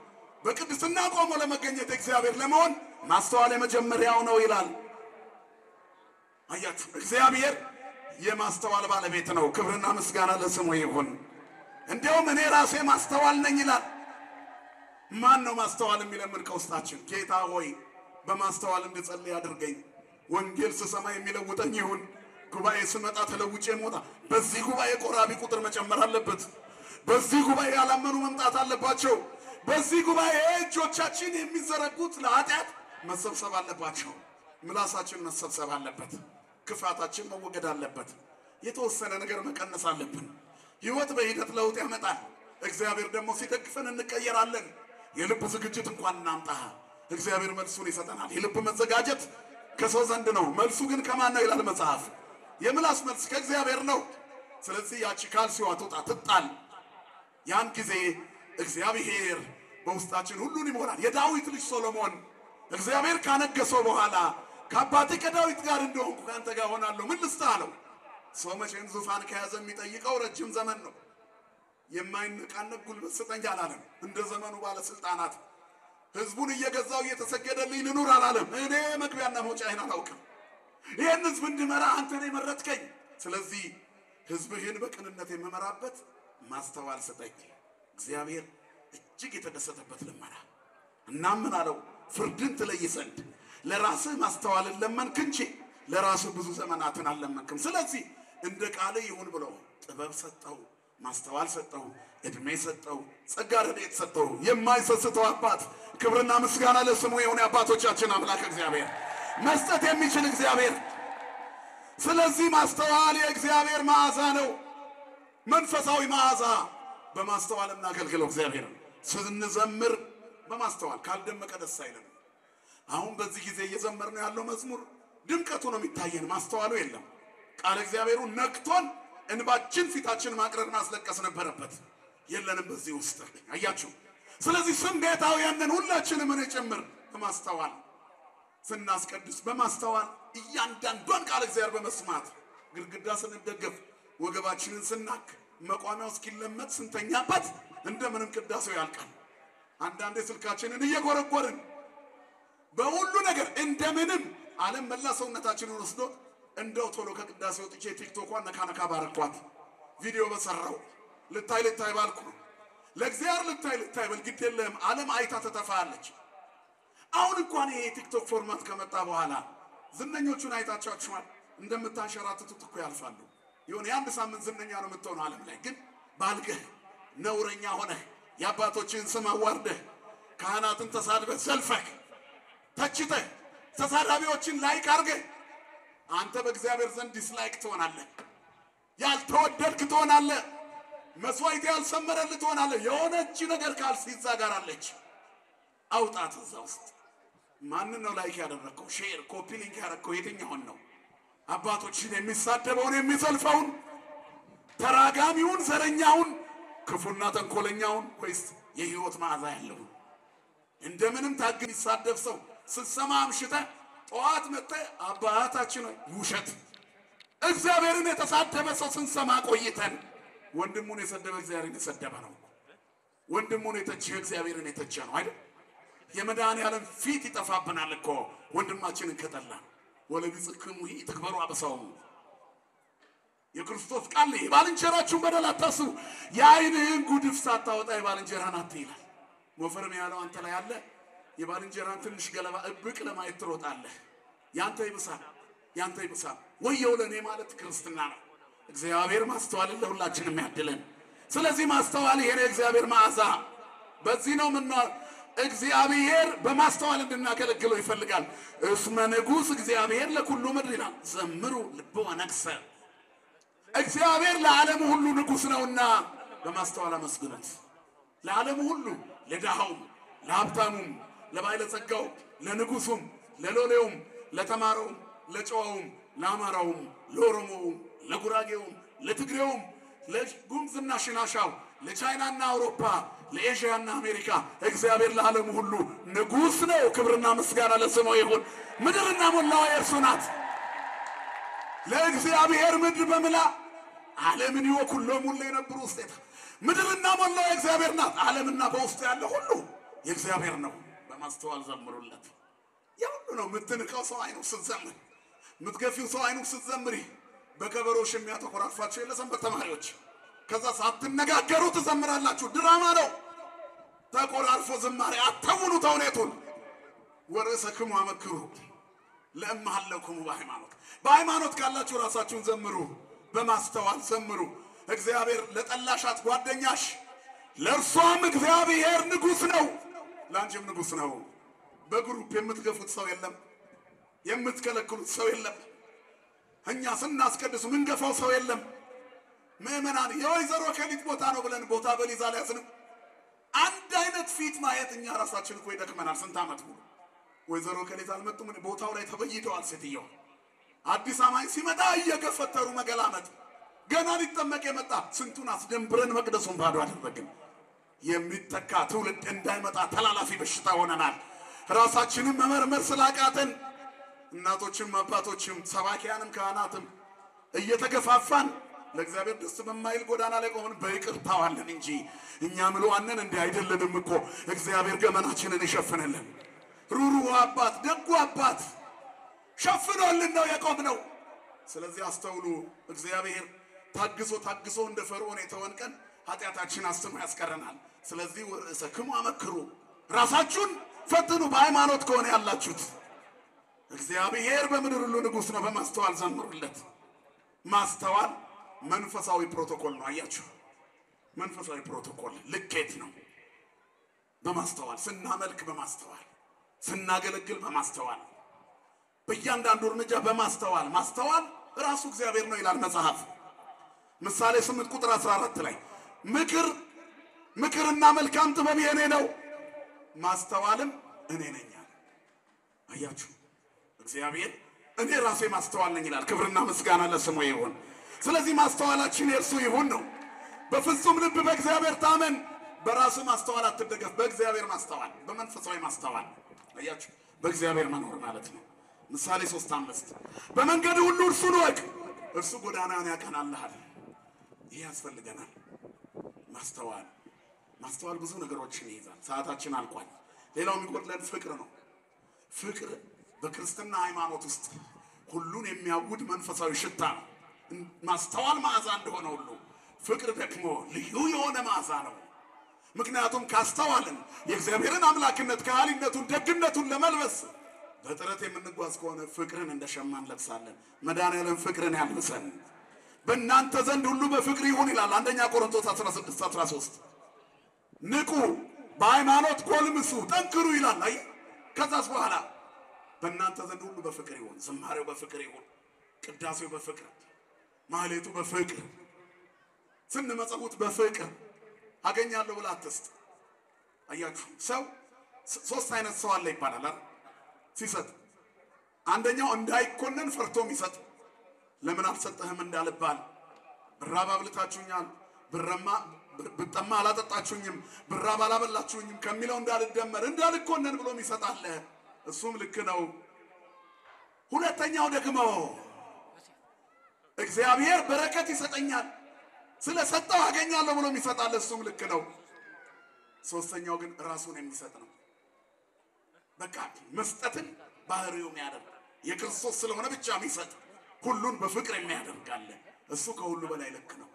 [SPEAKER 1] በቅድስና ቆሞ ለመገኘት እግዚአብሔር ለመሆን ማስተዋል የመጀመሪያው ነው ይላል። አያችሁ፣ እግዚአብሔር የማስተዋል ባለቤት ነው። ክብርና ምስጋና ለስሙ ይሁን። እንደውም እኔ ራሴ ማስተዋል ነኝ ይላል። ማን ነው ማስተዋል የሚለምን ከውስጣችን? ጌታ ሆይ በማስተዋል እንድጸልይ አድርገኝ፣ ወንጌል ስሰማ የሚለውጠኝ ይሁን፣ ጉባኤ ስመጣ ተለውጬ ሞታ በዚህ ጉባኤ ቆራቢ ቁጥር መጨመር አለበት። በዚህ ጉባኤ ያላመኑ መምጣት አለባቸው። በዚህ ጉባኤ እጆቻችን የሚዘረጉት ለኃጢአት መሰብሰብ አለባቸው። ምላሳችን መሰብሰብ አለበት። ክፋታችን መወገድ አለበት። የተወሰነ ነገር መቀነስ አለብን። ሕይወት በሂደት ለውጥ ያመጣል። እግዚአብሔር ደግሞ ሲደግፈን እንቀየራለን። የልብ ዝግጅት እንኳን እናምጣ፣ እግዚአብሔር መልሱን ይሰጠናል። የልብ መዘጋጀት ከሰው ዘንድ ነው፣ መልሱ ግን ከማን ነው ይላል መጽሐፍ። የምላስ መልስ ከእግዚአብሔር ነው። ስለዚህ ያቺ ካልሲዋ ትውጣ ትጣል። ያን ጊዜ እግዚአብሔር በውስጣችን ሁሉን ይሞላል። የዳዊት ልጅ ሶሎሞን እግዚአብሔር ካነገሰው በኋላ ከአባቴ ከዳዊት ጋር እንደሆንኩ ካንተ ጋር ሆናለሁ ምን ልስጥህ አለው። ሰው መቼም ዙፋን ከያዘ የሚጠይቀው ረጅም ዘመን ነው። የማይነቃነቅ ጉልበት ስጠኝ አላለም። እንደ ዘመኑ ባለስልጣናት ህዝቡን እየገዛው እየተሰገደልኝ ልኑር አላለም። እኔ መግቢያና መውጫዬን አላውቅም፣ ይህን ህዝብ እንድመራ አንተ ነህ የመረጥከኝ። ስለዚህ ህዝብህን በቅንነት የምመራበት ማስተዋል ስጠኝ። እግዚአብሔር እጅግ የተደሰተበት ልመና እና ምን አለው? ፍርድን ትለይ ዘንድ ለራስህ ማስተዋልን ለመንክ እንጂ ለራስህ ብዙ ዘመናትን አልለመንክም። ስለዚህ እንደ ቃል ይሁን ብሎ ጥበብ ሰጠው፣ ማስተዋል ሰጠው፣ እድሜ ሰጠው፣ ጸጋ ረድኤት ሰጠው። የማይሰስተው አባት ክብርና ምስጋና ለስሙ ይሁን። አባቶቻችን አምላክ እግዚአብሔር መስጠት የሚችል እግዚአብሔር። ስለዚህ ማስተዋል የእግዚአብሔር መዓዛ ነው፣ መንፈሳዊ መዓዛ። በማስተዋል እናገልግለው እግዚአብሔር። ስንዘምር በማስተዋል ካልደመቀ ደስ አይልም። አሁን በዚህ ጊዜ እየዘመርነው ያለው መዝሙር ድምቀቱ ነው የሚታየን፣ ማስተዋሉ የለም። ቃል እግዚአብሔሩ ነክቶን እንባችን ፊታችን ማቅረር ማስለቀስ ነበረበት፣ የለንም በዚህ ውስጥ አያችሁ። ስለዚህ ስሜታውያንን ሁላችንም እንጨምር በማስተዋል ስናስቀድስ በማስተዋል እያንዳንዷን ቃል እግዚአብሔር በመስማት ግድግዳ ስንደገፍ ወገባችንን ስናክ መቋሚያው እስኪለመጥ ስንተኛበት እንደምንም ቅዳሴው ያልቃል። አንዳንዴ ስልካችንን እየጎረጎርን በሁሉ ነገር እንደምንም ዓለም መላ ሰውነታችንን ወስዶ እንደው ቶሎ ከቅዳሴ ወጥቼ ቲክቶኳን ነካነካ ባረኳት ቪዲዮ በሰራው ልታይ ባልኩ ለእግዚአብሔር ልታይ በልግድ የለም ዓለም አይታ ተተፋለች። አሁን እንኳን ይሄ ቲክቶክ ፎርማት ከመጣ በኋላ ዝነኞቹን አይታቻችኋል። እንደምታንሸራትቱት እኮ ያልፋሉ። ይሁን የአንድ ሳምንት ዝነኛ ነው የምትሆነው ዓለም ላይ። ግን ባልገህ ነውረኛ ሆነህ የአባቶችን ስም አዋርደህ ካህናትን ተሳድበህ ሰልፈህ ተችተህ ተሳዳቢዎችን ላይክ አድርገህ አንተ በእግዚአብሔር ዘንድ ዲስላይክ ትሆናለህ፣ ያልተወደድክ ትሆናለህ፣ መስዋዕት ያልሰመረልህ ትሆናለህ። የሆነች ነገር ካልሲዛ ጋር አለች፣ አውጣት እዛ ውስጥ። ማንን ነው ላይክ ያደረከው? ሼር ኮፒ ሊንክ ያደረከው የትኛውን ነው? አባቶችን የሚሳደበውን የሚዘልፈውን፣ ተራጋሚውን፣ ዘረኛውን፣ ክፉና ተንኮለኛውን ወይስ የህይወት መዓዛ ያለውን? እንደምንም ታግል ይሳደብ ሰው ስትሰማ አምሽተህ ጠዋት መጥተህ አባታችን ነው ውሸት። እግዚአብሔርን የተሳደበ ሰው ስንሰማ ቆይተን ወንድሙን የሰደበ እግዚአብሔርን የሰደበ ነው። ወንድሙን የተቸ እግዚአብሔርን የተቸ ነው አይደል? የመድኃኔዓለም ፊት ይጠፋብናል እኮ ወንድማችንን ከጠላ። ወለቢጽክሙ ይትክበሩ አበሳው የክርስቶስ ቃል የባልንጀራችሁን በደል አታስቡ፣ የዓይንህን ጉድፍ ሳታወጣ የባልንጀራህን አትይ ይላል። ወፈርም ያለው አንተ ላይ አለ፣ የባልንጀራህን ትንሽ ገለባ እብቅ ለማየት ትሮጣለህ። ያንተ ይብሳል ወየው ለኔ ማለት ክርስትና ነው። እግዚአብሔር ማስተዋልን ለሁላችንም ያድለን። ስለዚህ ማስተዋል ይሄ የእግዚአብሔር መዓዛ። በዚህ ነው እግዚአብሔር በማስተዋል እንድናገለግለው ይፈልጋል። እስመ ንጉሥ እግዚአብሔር ለኩሉ ምድር ይላል። ዘምሩ ልቦ ወነግሰ። እግዚአብሔር ለዓለም ሁሉ ንጉሥ ነውና በማስተዋል አመስግኑት። ለዓለም ሁሉ፣ ለድሃውም፣ ለሀብታሙም፣ ለባለጸጋው፣ ለንጉሱም፣ ለሎሌውም፣ ለተማረውም፣ ለጨዋውም፣ ለአማራውም፣ ለኦሮሞውም፣ ለጉራጌውም፣ ለትግሬውም፣ ለጉምዝና ሽናሻው፣ ለቻይናና አውሮፓ፣ ለኤዥያና አሜሪካ እግዚአብሔር ለዓለም ሁሉ ንጉሥ ነው። ክብርና ምስጋና ለስሙ ይሁን። ምድርና ሞላዋ የእርሱ ናት። ለእግዚአብሔር ምድር በምላ ዓለምን ይወኩሎም ሁሉ የነበሩ ውስጤታ ምድርና ሞላዋ የእግዚአብሔር ናት። ዓለምና በውስጡ ያለ ሁሉ የእግዚአብሔር ነው። በማስተዋል ዘምሩለት። ያሁሉ ነው የምትንቀው ሰው አይኑ ስትዘምር፣ የምትገፊው ሰው አይኑ ስትዘምሪ በከበሮሽ የሚያተኮራፋቸው የለሰንበት ተማሪዎች ከዛ ሳትነጋገሩ ትዘምራላችሁ። ድራማ ነው። ተቆራርፎ ዝማሬ አተውኑ ተውኔቱን ወርሰክሙ አመክሩ ለእምሃለኩም በሃይማኖት ካላችሁ ራሳችሁን ዘምሩ በማስተዋል ዘምሩ እግዚአብሔር ለጠላሻት ጓደኛሽ ለርሷም እግዚአብሔር ንጉስ ነው ላንቺም ንጉስ ነው በግሩፕ የምትገፉት ሰው የለም የምትከለክሉት ሰው የለም እኛ ስናስቀድስ ምን ገፋው ሰው የለም ምእመናን የወይዘሮ ከሊት ቦታ ነው ብለን ቦታ በሊዛ ላይ ያስንም አንድ አይነት ፊት ማየት እኛ ራሳችን እኮ ይደክመናል ስንት አመት ሙሉ ወይዘሮ ከሊት አልመጡም ቦታው ላይ ተበይተዋል ሴትየው አዲስ አማኝ ሲመጣ እየገፈተሩ መገላመጥ ገና ሊጠመቅ የመጣ ስንቱን አስደንብረን መቅደሱን ባዶ አደረግን የሚተካ ትውልድ እንዳይመጣ ተላላፊ በሽታ ሆነናል ራሳችንን መመርመር ስላቃተን እናቶችም አባቶችም ሰባኪያንም ካህናትም እየተገፋፋን ለእግዚአብሔር ደስ በማይል ጎዳና ላይ ቆመን በይቅርታዋለን እንጂ እኛ ምሉአንን እንደ አይደለንም እኮ እግዚአብሔር ገመናችንን ይሸፍንልን ሩሩ አባት ደጉ አባት ሸፍኖልን ነው የቆምነው ስለዚህ አስተውሉ እግዚአብሔር ታግሶ እንደ ፈርዖን የተወንቀን ኃጢያታችን አስተማ ያስቀረናል ስለዚህ ወርሰክሙ አመክሩ ራሳችሁን ፈትኑ በሃይማኖት ከሆነ ያላችሁት እግዚአብሔር በምድር ሁሉ ንጉስ ነው በማስተዋል ዘምሩለት ማስተዋል መንፈሳዊ ፕሮቶኮል ነው አያችሁ መንፈሳዊ ፕሮቶኮል ልኬት ነው በማስተዋል ስናመልክ በማስተዋል ስናገለግል በማስተዋል በእያንዳንዱ እርምጃ በማስተዋል ማስተዋል ራሱ እግዚአብሔር ነው ይላል መጽሐፍ ምሳሌ 8 ቁጥር 14 ላይ ምክርና መልካም ጥበብ የኔ ነው ማስተዋልም እኔ ነኝ አያችሁ እግዚአብሔር እኔ ራሴ ማስተዋል ነኝ ይላል ክብርና ምስጋና ለስሙ ይሁን ስለዚህ ማስተዋላችን የእርሱ ይሁን ነው በፍጹም ልብ በእግዚአብሔር ታመን በራስ ማስተዋል አትደገፍ በእግዚአብሔር ማስተዋል በመንፈሳዊ ማስተዋል አያችሁ በእግዚአብሔር መኖር ማለት ነው ምሳሌ 3:5 በመንገድ ሁሉ እርሱን ወቅ እርሱ ጎዳናን ያቀናልሃል ይሄ ያስፈልገናል ማስተዋል ብዙ ነገሮችን ይይዛል ሰዓታችን አልቋል ሌላው የሚጎድለን ፍቅር ነው ፍቅር በክርስትና ሃይማኖት ውስጥ ሁሉን የሚያውድ መንፈሳዊ ሽታ ነው ማስተዋል ማዕዛ እንደሆነ ሁሉ ፍቅር ደግሞ ልዩ የሆነ ማዕዛ ነው ምክንያቱም ካስተዋልን የእግዚአብሔርን አምላክነት ከሃሊነቱን ደግነቱን ለመልበስ በጥረት የምንጓዝ ከሆነ ፍቅርን እንደሸማን ለብሳለን መድኃኔዓለም ፍቅርን ያልብሰን በእናንተ ዘንድ ሁሉ በፍቅር ይሁን ይላል አንደኛ ቆሮንቶስ 16:13 ንቁ በሃይማኖት ጎልምሱ ጠንክሩ ይላል አይ ከዛስ በኋላ በእናንተ ዘንድ ሁሉ በፍቅር ይሁን ዝማሬው በፍቅር ይሁን ቅዳሴው በፍቅር ማህሌቱ በፍቅር ስንመጸውት በፍቅር አገኛለሁ ብላ አትስጥ አያችሁ ሰው ሶስት አይነት ሰው አለ ይባላል አይደል ሲሰጥ አንደኛው እንዳይኮነን ፈርቶም ይሰጥ ለምን አልሰጠህም እንዳልባል ብራብ አብልታችሁኛል ብጠማ አላጠጣችሁኝም ብራብ አላበላችሁኝም ከሚለው እንዳልደመር እንዳልኮነን ብሎም ይሰጣል እሱም ልክ ነው ሁለተኛው ደግሞ እግዚአብሔር በረከት ይሰጠኛል ስለሰጠው አገኛለሁ ብሎም ይሰጣል እሱም ልክ ነው ሶስተኛው ግን ራሱን የሚሰጥ ነው በቃ መስጠትን ባህሪው የሚያደርግ የክርስቶስ ስለሆነ ብቻ የሚሰጥ ሁሉን በፍቅር የሚያደርጋል እሱ ከሁሉ በላይ ልክ ነው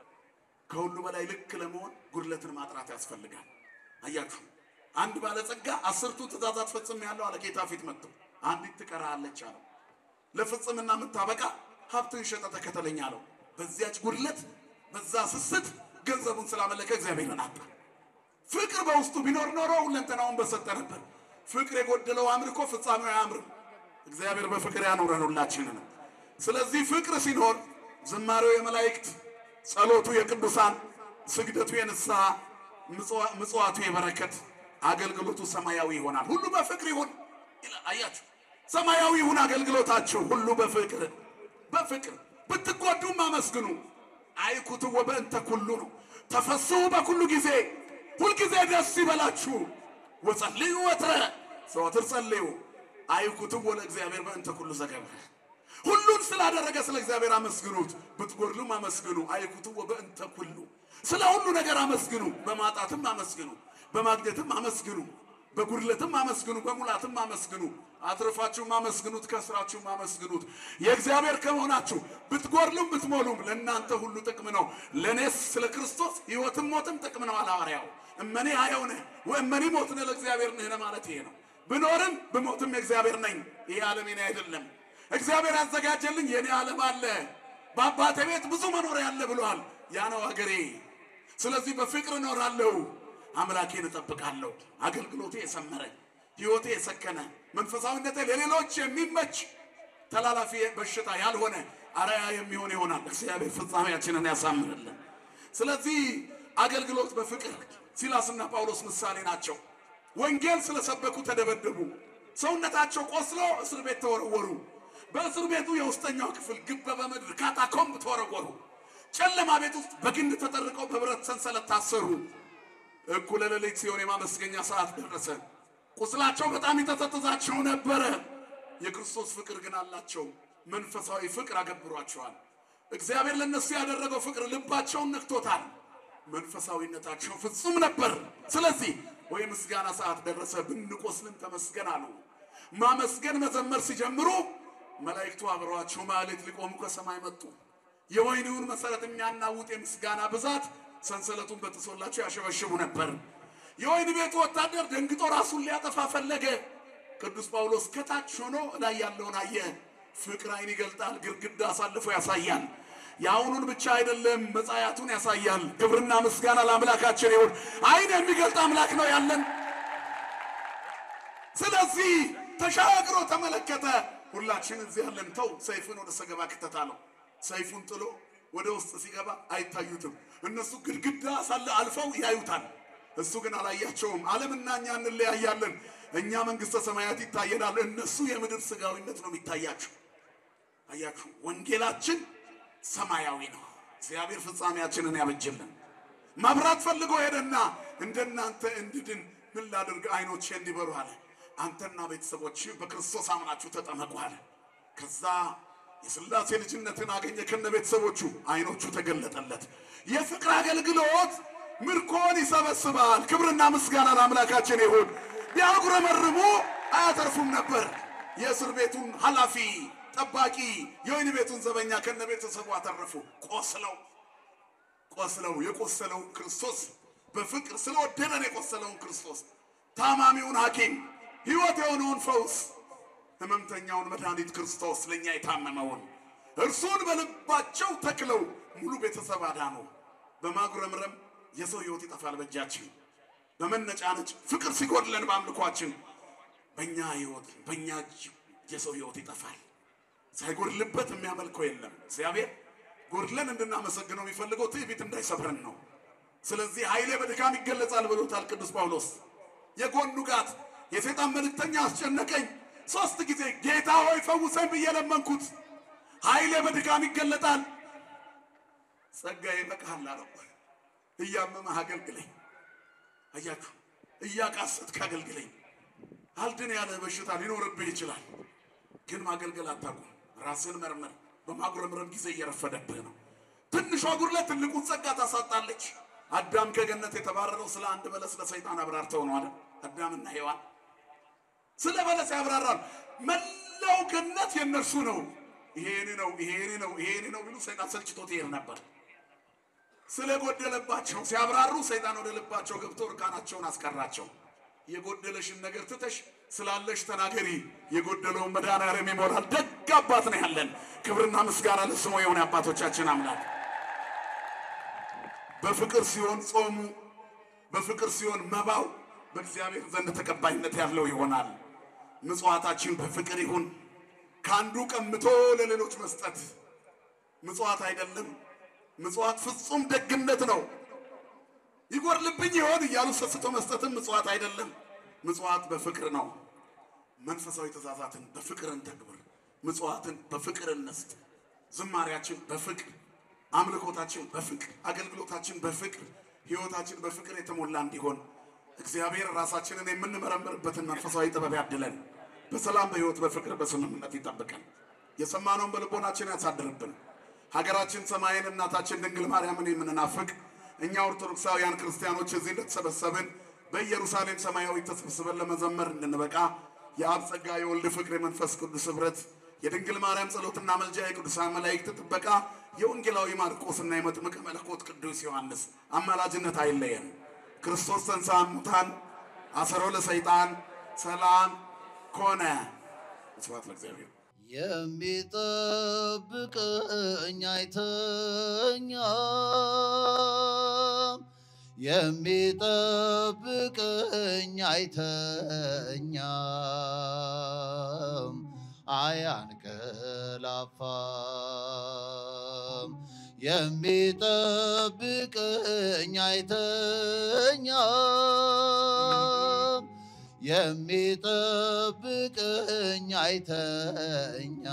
[SPEAKER 1] ከሁሉ በላይ ልክ ለመሆን ጉድለትን ማጥራት ያስፈልጋል አያችሁ አንድ ባለጸጋ 10ቱ ትእዛዛት ፈጽም ያለው አለ ጌታ ፊት መጥቶ አንዲት ትቀራለች አለው ለፍጽምና መታበቃ ሀብቱን ሸጠ ተከተለኝ አለው በዚያች ጉድለት በዛ ስስት ገንዘቡን ስላመለከ እግዚአብሔርን አጣ ፍቅር በውስጡ ቢኖር ኖሮ ሁለንተናውን በሰጠ ነበር ፍቅር የጎደለው አምልኮ ፍጻሜው አያምርም እግዚአብሔር በፍቅር ያኖረን ሁላችንን ስለዚህ ፍቅር ሲኖር ዝማሬው የመላእክት ጸሎቱ የቅዱሳን ስግደቱ የንስሐ ምጽዋቱ የበረከት አገልግሎቱ ሰማያዊ ይሆናል ሁሉ በፍቅር ይሁን አያችሁ ሰማያዊ ይሁን አገልግሎታችሁ ሁሉ በፍቅር ብትጎዱም አመስግኑ አይኩቱ ወበእንተ ኩሉ ነው ተፈስሑ በኩሉ ጊዜ ሁሉ ጊዜ ደስ ይበላችሁ ወጸልዩ ወትረ ዘወትር ጸልዩ አይኩቱ ወለእግዚአብሔር በእንተ ኩሉ ዘገብረ ሁሉን ስላደረገ ስለ እግዚአብሔር አመስግኑት ብትጎድሉም አመስግኑ አይኩቱ ወበእንተ ኩሉ ስለ ሁሉ ነገር አመስግኑ በማጣትም አመስግኑ በማግኘትም አመስግኑ በጉድለትም አመስግኑ በሙላትም አመስግኑ አትርፋችሁም አመስግኑት ከስራችሁም አመስግኑት የእግዚአብሔር ከመሆናችሁ ብትጎድሉም ብትሞሉም ለእናንተ ሁሉ ጥቅም ነው ለኔስ ስለ ክርስቶስ ሕይወትም ሞትም ጥቅም ነው አላወሪያው እመኔ አየውነ ወእመኔ ሞትነ ለእግዚአብሔር ነህ ማለት ይሄ ነው ብኖርም ብሞትም የእግዚአብሔር ነኝ ይሄ ዓለም የኔ አይደለም እግዚአብሔር ያዘጋጀልኝ የኔ ዓለም አለ በአባቴ ቤት ብዙ መኖሪያ አለ ብሏል ያ ነው አገሬ ስለዚህ በፍቅር እኖራለሁ አምላኬን እጠብቃለሁ አገልግሎቴ የሰመረ ሕይወቴ የሰከነ መንፈሳዊነቴ ለሌሎች የሚመች ተላላፊ በሽታ ያልሆነ አራያ የሚሆን ይሆናል እግዚአብሔር ፍጻሜያችንን ያሳምርልን ስለዚህ አገልግሎት በፍቅር ሲላስና ጳውሎስ ምሳሌ ናቸው ወንጌል ስለሰበኩ ተደበደቡ ሰውነታቸው ቆስሎ እስር ቤት ተወረወሩ በእስር ቤቱ የውስጠኛው ክፍል ግብ በመድር ካታኮምብ ተወረወሩ ጨለማ ቤት ውስጥ በግንድ ተጠርቀው በብረት ሰንሰለት ታሰሩ እኩለ ሌሊት ሲሆን የማመስገኛ ሰዓት ደረሰ ቁስላቸው በጣም ይተተተዛቸው ነበር የክርስቶስ ፍቅር ግን አላቸው መንፈሳዊ ፍቅር አገብሯቸዋል እግዚአብሔር ለነሱ ያደረገው ፍቅር ልባቸውን ነክቶታል መንፈሳዊነታቸው ፍጹም ነበር ስለዚህ ወይ ምስጋና ሰዓት ደረሰ ብንቆስልን ተመስገን አሉ ማመስገን መዘመር ሲጀምሩ መላእክቱ አብረዋቸው ማለት ሊቆሙ ከሰማይ መጡ የወይኑን መሰረት የሚያናውጥ የምስጋና ብዛት ሰንሰለቱን በተሶላቸው ያሸበሽቡ ነበር የወይን ቤቱ ወታደር ደንግጦ ራሱን ሊያጠፋ ፈለገ ቅዱስ ጳውሎስ ከታች ሆኖ ላይ ያለውን አየ ፍቅር አይን ይገልጣል ግርግዳ አሳልፎ ያሳያል ያውኑን ብቻ አይደለም መጻያቱን ያሳያል ክብርና ምስጋና ለአምላካችን ይሁን አይን የሚገልጥ አምላክ ነው ያለን ስለዚህ ተሻግሮ ተመለከተ ሁላችን እዚህ ያለን ተው ሰይፉን ወደ ሰገባ ከተታለው ሰይፉን ጥሎ ወደ ውስጥ ሲገባ አይታዩትም እነሱ ግድግዳ ሳለ አልፈው ያዩታል እሱ ግን አላያቸውም ዓለምና እኛ እንለያያለን እኛ መንግስተ ሰማያት ይታየናል እነሱ የምድር ስጋዊነት ነው የሚታያቸው አያችሁ ወንጌላችን ሰማያዊ ነው እግዚአብሔር ፍጻሜያችንን ያበጀልን ማብራት ፈልጎ ሄደና እንደናንተ እንድድን ምን ላድርግ አይኖቼ እንዲበሩ አለ አንተና ቤተሰቦች በክርስቶስ አምናችሁ ተጠመቁ አለ ከዛ የሥላሴ ልጅነትን አገኘ ከነ ቤተሰቦቹ አይኖቹ ተገለጠለት የፍቅር አገልግሎት ምርኮን ይሰበስባል ክብርና ምስጋና ለአምላካችን ይሁን ቢያጉረመርሙ አያተርፉም ነበር የእስር ቤቱን ኃላፊ ጠባቂ የወይን ቤቱን ዘበኛ ከነ ቤተሰቡ አተረፉ ቆስለው የቆሰለው ክርስቶስ በፍቅር ስለወደደን የቆሰለውን ክርስቶስ ታማሚውን ሐኪም ሕይወት የሆነውን ፈውስ ህመምተኛውን መድኃኒት ክርስቶስ ለኛ የታመመውን እርሱን በልባቸው ተክለው ሙሉ ቤተሰብ አዳኑ በማጉረምረም የሰው ሕይወት ይጠፋል በእጃችን በመነጫነጭ ፍቅር ሲጎድለን በአምልኳችን በእኛ ሕይወት በእኛ የሰው ሕይወት ይጠፋል ሳይጎድልበት የሚያመልከው የለም እግዚአብሔር ጎድለን እንድናመሰግነው የሚፈልገው ትዕቢት እንዳይሰብረን ነው ስለዚህ ኃይሌ በድካም ይገለጻል ብሎታል ቅዱስ ጳውሎስ የጎኑ ጋት የሰይጣን መልእክተኛ አስጨነቀኝ 3 ጊዜ ጌታ ሆይ ፈውሰኝ ብዬ ለመንኩት ኃይሌ በድካም ይገለጣል ጸጋዬ ይበቃል አለው እያመመህ አገልግለኝ አያችሁ እያቃሰትክ አገልግለኝ አልድን ያለ በሽታ ሊኖርብህ ይችላል ግን ማገልገል አታቁም ራስን መርመር በማጉረምረም ጊዜ እየረፈደብህ ነው ትንሿ ጉድለት ትልቁን ጸጋ ታሳጣለች አዳም ከገነት የተባረረው ስለ አንድ በለስ ለሰይጣን አብራርተው ነው አይደል አዳምና ሔዋን ስለ በለስ ያብራራል መላው ገነት የነርሱ ነው ይሄኔ ነው ቢሉ ሰይጣን ሰልችቶት ይሄር ነበር ስለ ጎደለባቸው ሲያብራሩ ሰይጣን ወደ ልባቸው ገብቶ እርቃናቸውን አስቀራቸው የጎደለሽን ነገር ትተሽ ስላለሽ ተናገሪ የጎደለውን መድኃኒዓለም ይሞላል ደግ አባት ነው ያለን ክብርና ምስጋና ለስሙ ይሁን አባቶቻችን አምላክ በፍቅር ሲሆን ጾሙ በፍቅር ሲሆን መባው በእግዚአብሔር ዘንድ ተቀባይነት ያለው ይሆናል ምጽዋታችን በፍቅር ይሁን ካንዱ ቀምቶ ለሌሎች መስጠት ምጽዋት አይደለም ምጽዋት ፍጹም ደግነት ነው ይጎርልብኝ ይሆን ይያሉ ሰስቶ መስጠትም ምጽዋት አይደለም ምጽዋት በፍቅር ነው መንፈሳዊ ተዛዛትን በፍቅር እንተግብር ምጽዋትን በፍቅር እንስጥ ዝማሪያችን በፍቅር አምልኮታችን በፍቅር አገልግሎታችን በፍቅር ሕይወታችን በፍቅር የተሞላ እንዲሆን እግዚአብሔር ራሳችንን የምንመረምርበትን መንፈሳዊ ጥበብ ያድለን በሰላም በሕይወት በፍቅር በስምምነት ይጠብቀን የሰማነውን በልቦናችን ያሳድርብን ሀገራችን ሰማይን እናታችን ድንግል ማርያምን የምንናፍቅ እኛ ኦርቶዶክሳውያን ክርስቲያኖች እዚህ እንደተሰበሰብን በኢየሩሳሌም ሰማያዊ ተሰብስበን ለመዘመር እንድንበቃ የአብ ጸጋ የወልድ ፍቅር የመንፈስ ቅዱስ ኅብረት የድንግል ማርያም ጸሎትና መልጃ የቅዱሳን መላእክት ጥበቃ የወንጌላዊ ማርቆስና የመጥምቀ መለኮት ቅዱስ ዮሐንስ አማላጅነት አይለየን ክርስቶስ ተንሥአ እሙታን አሰሮ ለሰይጣን ሰላም ኮነ። ስብሐት ለእግዚአብሔር።
[SPEAKER 2] የሚጠብቀኝ አይተኛም የሚጠብቀኝ አይተኛም አያንቀላፋም የሚጠብቀኝ አይተኛም የሚጠብቀኝ አይተኛም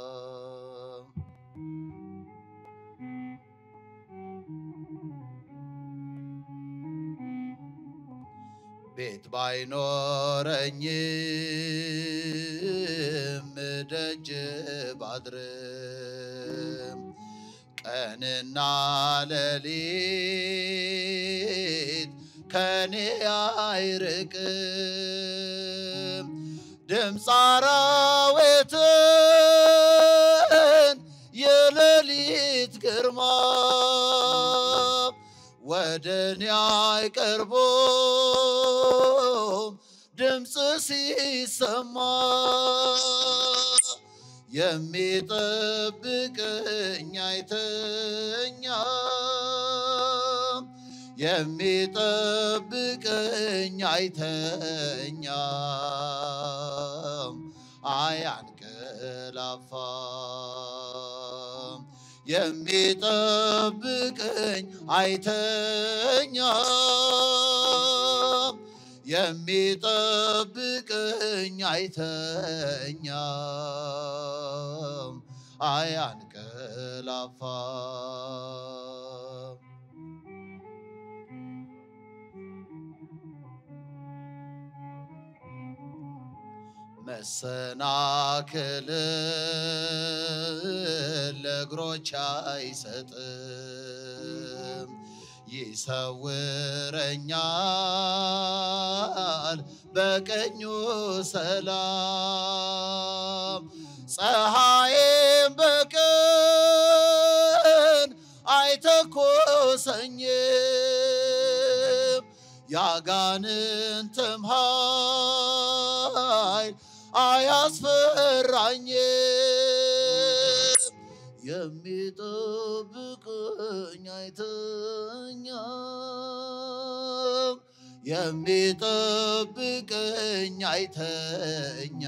[SPEAKER 2] አያንቀላፋም ቤት ባይኖረኝም ደጅ ባድርም ቀንና ሌሊት ከኔ አይርቅም ድምፅ አራዊትን የሌሊት ግርማ ወደኔ አይቀርቡም ድምፅ ሲሰማ የሚጠብቀኝ አይተኛም የሚጠብቀኝ አይተኛም አያንቀላፋም የሚጠብቀኝ አይተኛም የሚጠብቀኝ አይተኛም አያንቀላፋም መሰናክል ለእግሮች አይሰጥም ይሰውረኛል በቀኙ ሰላም ፀሐይም በቀን አይተኮሰኝም ያጋንንትም ኃይል አያስፈራኝም የሚጠብቀኝ አይተኛም የሚጠብቀኝ አይተኛም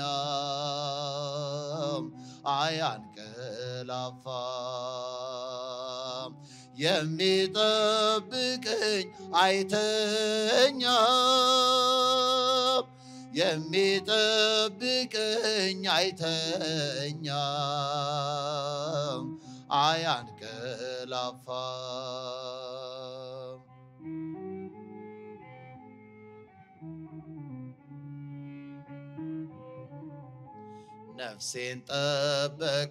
[SPEAKER 2] አያንቀላፋም የሚጠብቀኝ አይተኛም የሚጠብቀኝ አይተኛም አያንቀላፋም ነፍሴን ጠበቃት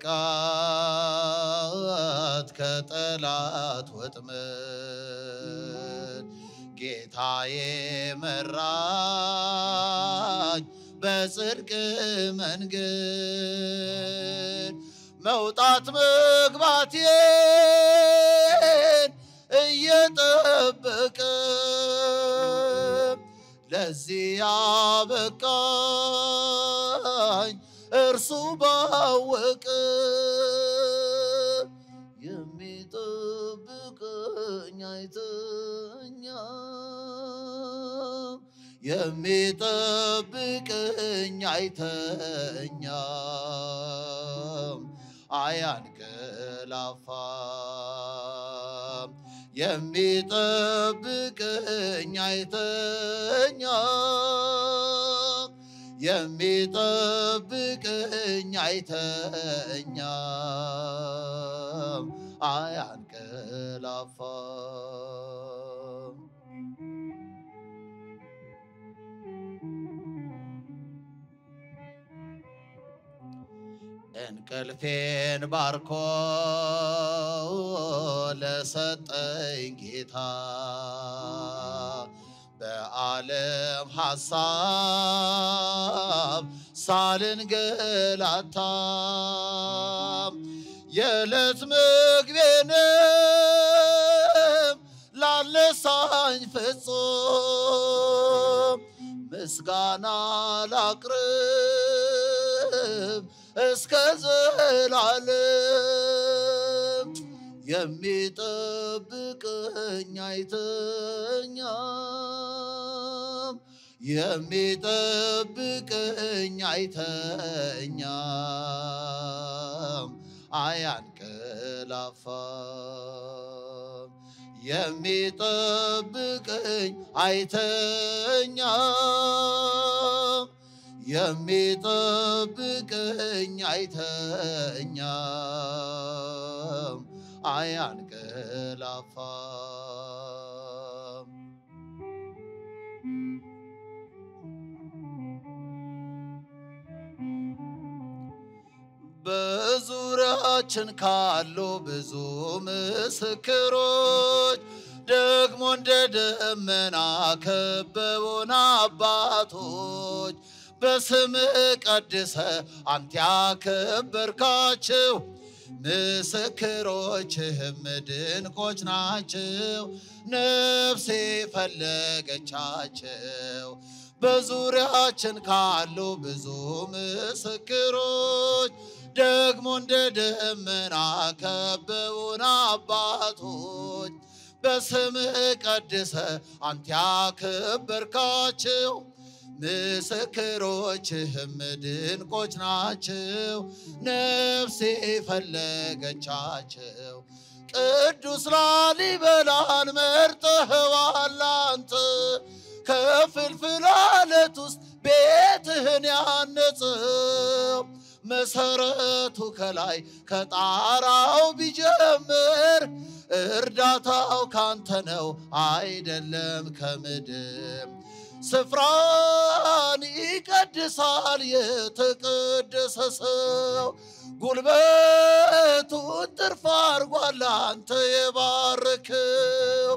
[SPEAKER 2] ከጠላት ወጥመድ ጌታዬ መራኝ በጽድቅ መንገድ መውጣት መግባቴን እየጠበቀ ለዚህ ያበቃኝ እርሱ ባወቀ የሚጠብቀኝ አይተኛም የሚጠብቀኝ አይተኛም አያንቀላፋም የሚጠብቀኝ አይተኛም የሚጠብቀኝ አይተኛም አያንቀላፋም እንቅልፌን ባርኮ ለሰጠኝ ጌታ በዓለም ሐሳብ ሳልንገላታ የዕለት ምግቤንም ላለሳኝ ፍጹም ምስጋና ላቅርብ እስከ ዘላለም የሚጠብቀኝ አይተኛም የሚጠብቀኝ አይተኛም አያንቀላፋም የሚጠብቀኝ አይተኛም የሚጠብቀኝ አይተኛም አያንቀላፋም በዙሪያችን ካሉ ብዙ ምስክሮች ደግሞ እንደ ደመና ከበቡን አባቶች በስምህ ቀድሰህ አንተ ያከበርካቸው ምስክሮችህም ድንቆች ናቸው ነፍሴ ፈለገቻቸው በዙሪያችን ካሉ ብዙ ምስክሮች ደግሞ እንደ ደመና ከበቡን አባቶች በስምህ ቀድሰህ አንተ ያከበርካቸው ምስክሮችህም ድንቆች ናቸው ነፍሴ ፈለገቻቸው ቅዱስ ላሊበላን መርጠኸዋል አንተ ከፍልፍል ዓለት ውስጥ ቤትህን ያነጸው መሰረቱ ከላይ ከጣራው ቢጀምር እርዳታው ካንተ ነው አይደለም ከምድር ስፍራን ይቀድሳል የተቀደሰ ሰው ጉልበቱን ትርፍ አድርጓል አንተ የባረከው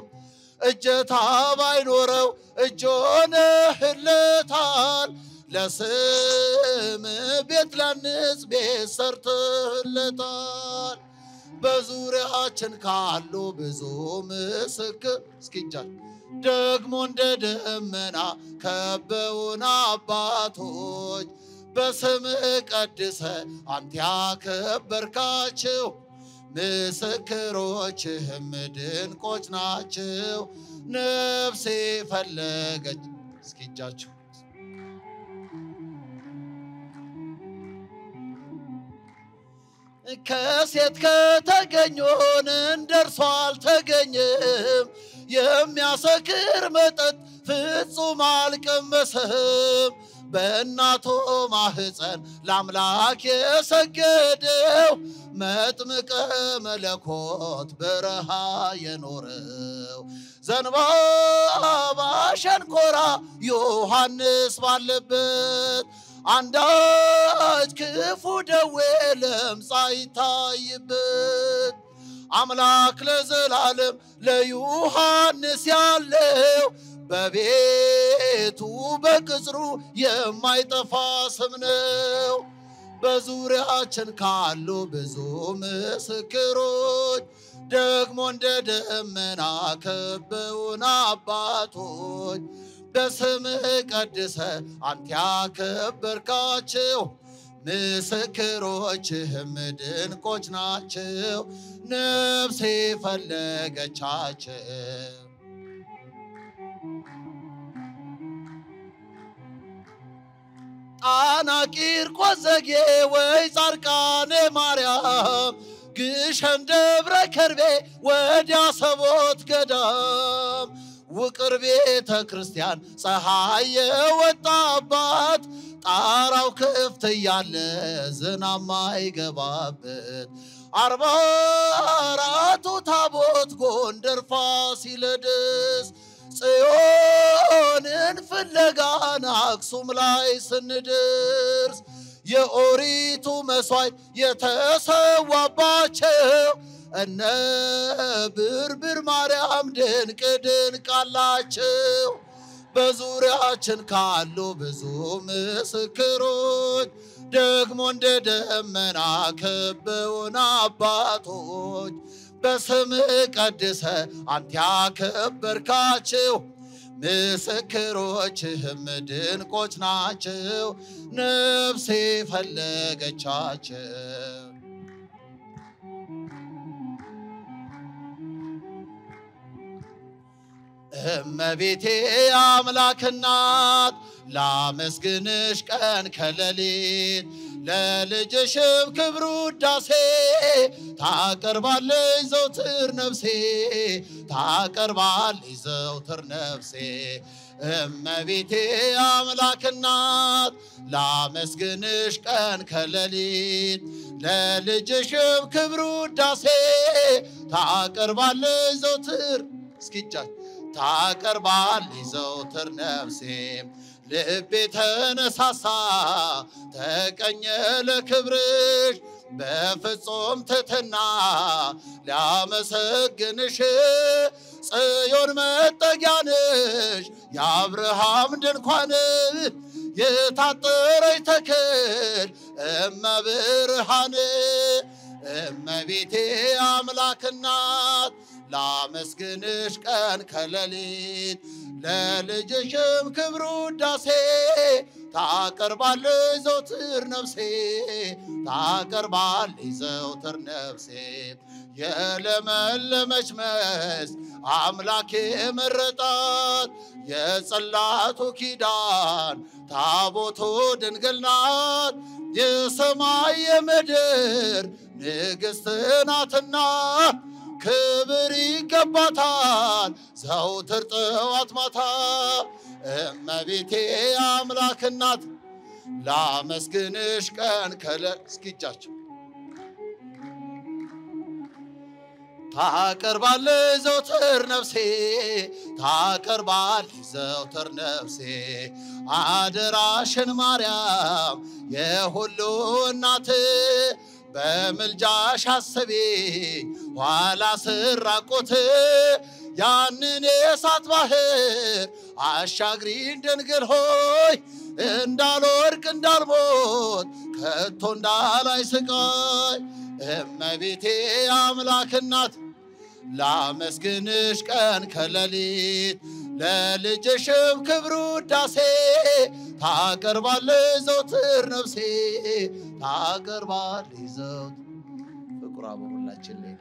[SPEAKER 2] እጀታ ባይኖረው እጅ ሆነህለታል ለስም ቤት ለንጽ ቤት ሰርተህለታል በዙሪያችን ካሉ ብዙ ምስክር እስኪጃል ደግሞ እንደ ደመና ከበቡን አባቶች በስምህ ቀድሰህ አንተ ያከበርካቸው ምስክሮችህም ድንቆች ናቸው ነፍሴ ፈለገች እስኪጃችሁ ከሴት ከተገኘን እንደርሷ አልተገኘም የሚያሰክር መጠጥ ፍጹም አልቀመሰም በእናቱ ማህፀን ለአምላክ የሰገደው መጥምቀ መለኮት በረሃ የኖረው ዘንባባ ሸንኮራ ዮሐንስ ባለበት አንዳች ክፉ ደዌ ለምጽ አይታይበት አምላክ ለዘላለም ለዮሐንስ ያለው በቤቱ በቅጽሩ የማይጠፋ ስም ነው በዙሪያችን ካሉ ብዙ ምስክሮች ደግሞ እንደ ደመና ከበቡን አባቶች በስምህ ቀድሰህ አንተ ያከበርካቸው ምስክሮችህም ድንቆች ናቸው ነፍሴ ፈለገቻቸው ጣና ቂርቆስ ዘጌ ወይ ጻድቃኔ ማርያም ግሸን ደብረ ከርቤ ወዲያ ሰቦት ገዳም ውቅር ቤተ ክርስቲያን ፀሐይ የወጣባት ጣራው ክፍት ያለ ዝናብ ማይገባበት 44ቱ ታቦት ጎንደር ፋሲለደስ ጽዮንን ፍለጋን አክሱም ላይ ስንደርስ የኦሪቱ መስዋዕት የተሰዋባቸው እነ ብርብር ማርያም ድንቅ ድንቅ አላቸው በዙሪያችን ካሉ ብዙ ምስክሮች ደግሞ እንደ ደመና ከበቡን አባቶች በስምህ ቀድሰህ አንተ ያከበርካቸው ምስክሮችህም ድንቆች ናቸው ነፍሴ ፈለገቻቸው እመቤቴ አምላክ እናት ላመስግንሽ ቀን ከሌሊት ለልጅሽም ክብር ውዳሴ ታቀርባለች ዘውትር ነፍሴ ታቀርባለች ዘውትር ነፍሴ እመቤቴ አምላክ እናት ላመስግንሽ ቀን ከሌሊት ለልጅሽም ክብር ውዳሴ ታቀርባለች ዘውትር እስኪጃት ታቀርባለች ዘውትር ነፍሴ ልቤ ተነሳሳ ተቀኘ ለክብርሽ በፍጹም ትሕትና ሊያመሰግንሽ ጽዮን መጠጊያ ነሽ የአብርሃም ድንኳን የታጠረች ተክል እመብርሃን እመቤቴ አምላክ እናት ላመስግንሽ ቀን ከሌሊት ለልጅሽም ክብር ውዳሴ ታቀርባለች ዘውትር ነፍሴ ታቀርባለች ዘውትር ነፍሴ የለመለመች መስክ አምላክ የመረጣት የጽላቱ ኪዳን ታቦቱ ድንግል ናት የሰማይ የምድር ንግሥት ናትና ክብር ይገባታል ዘውትር ጠዋት ማታ እመቤቴ አምላክ እናት ላመስግንሽ ቀን ከሌሊት እስኪጃቸው ታቀርባለች ዘውትር ነፍሴ ታቀርባለች ዘውትር ነፍሴ አደራሽን ማርያም የሁሉ እናት በምልጃሽ አስቢኝ ኋላ ስራቆት ያንን የእሳት ባህር አሻግሪኝ ድንግል ሆይ እንዳልወድቅ እንዳልሞት ከቶ እንዳላይ ስቃይ እመቤቴ አምላክ እናት ላመስግንሽ ቀን ከሌሊት ለልጅሽም ክብር ውዳሴ ታቀርባለች ዘውትር ነፍሴ ታቀርባለች ዘውትር ፍቅሯ በሁላችን ላይ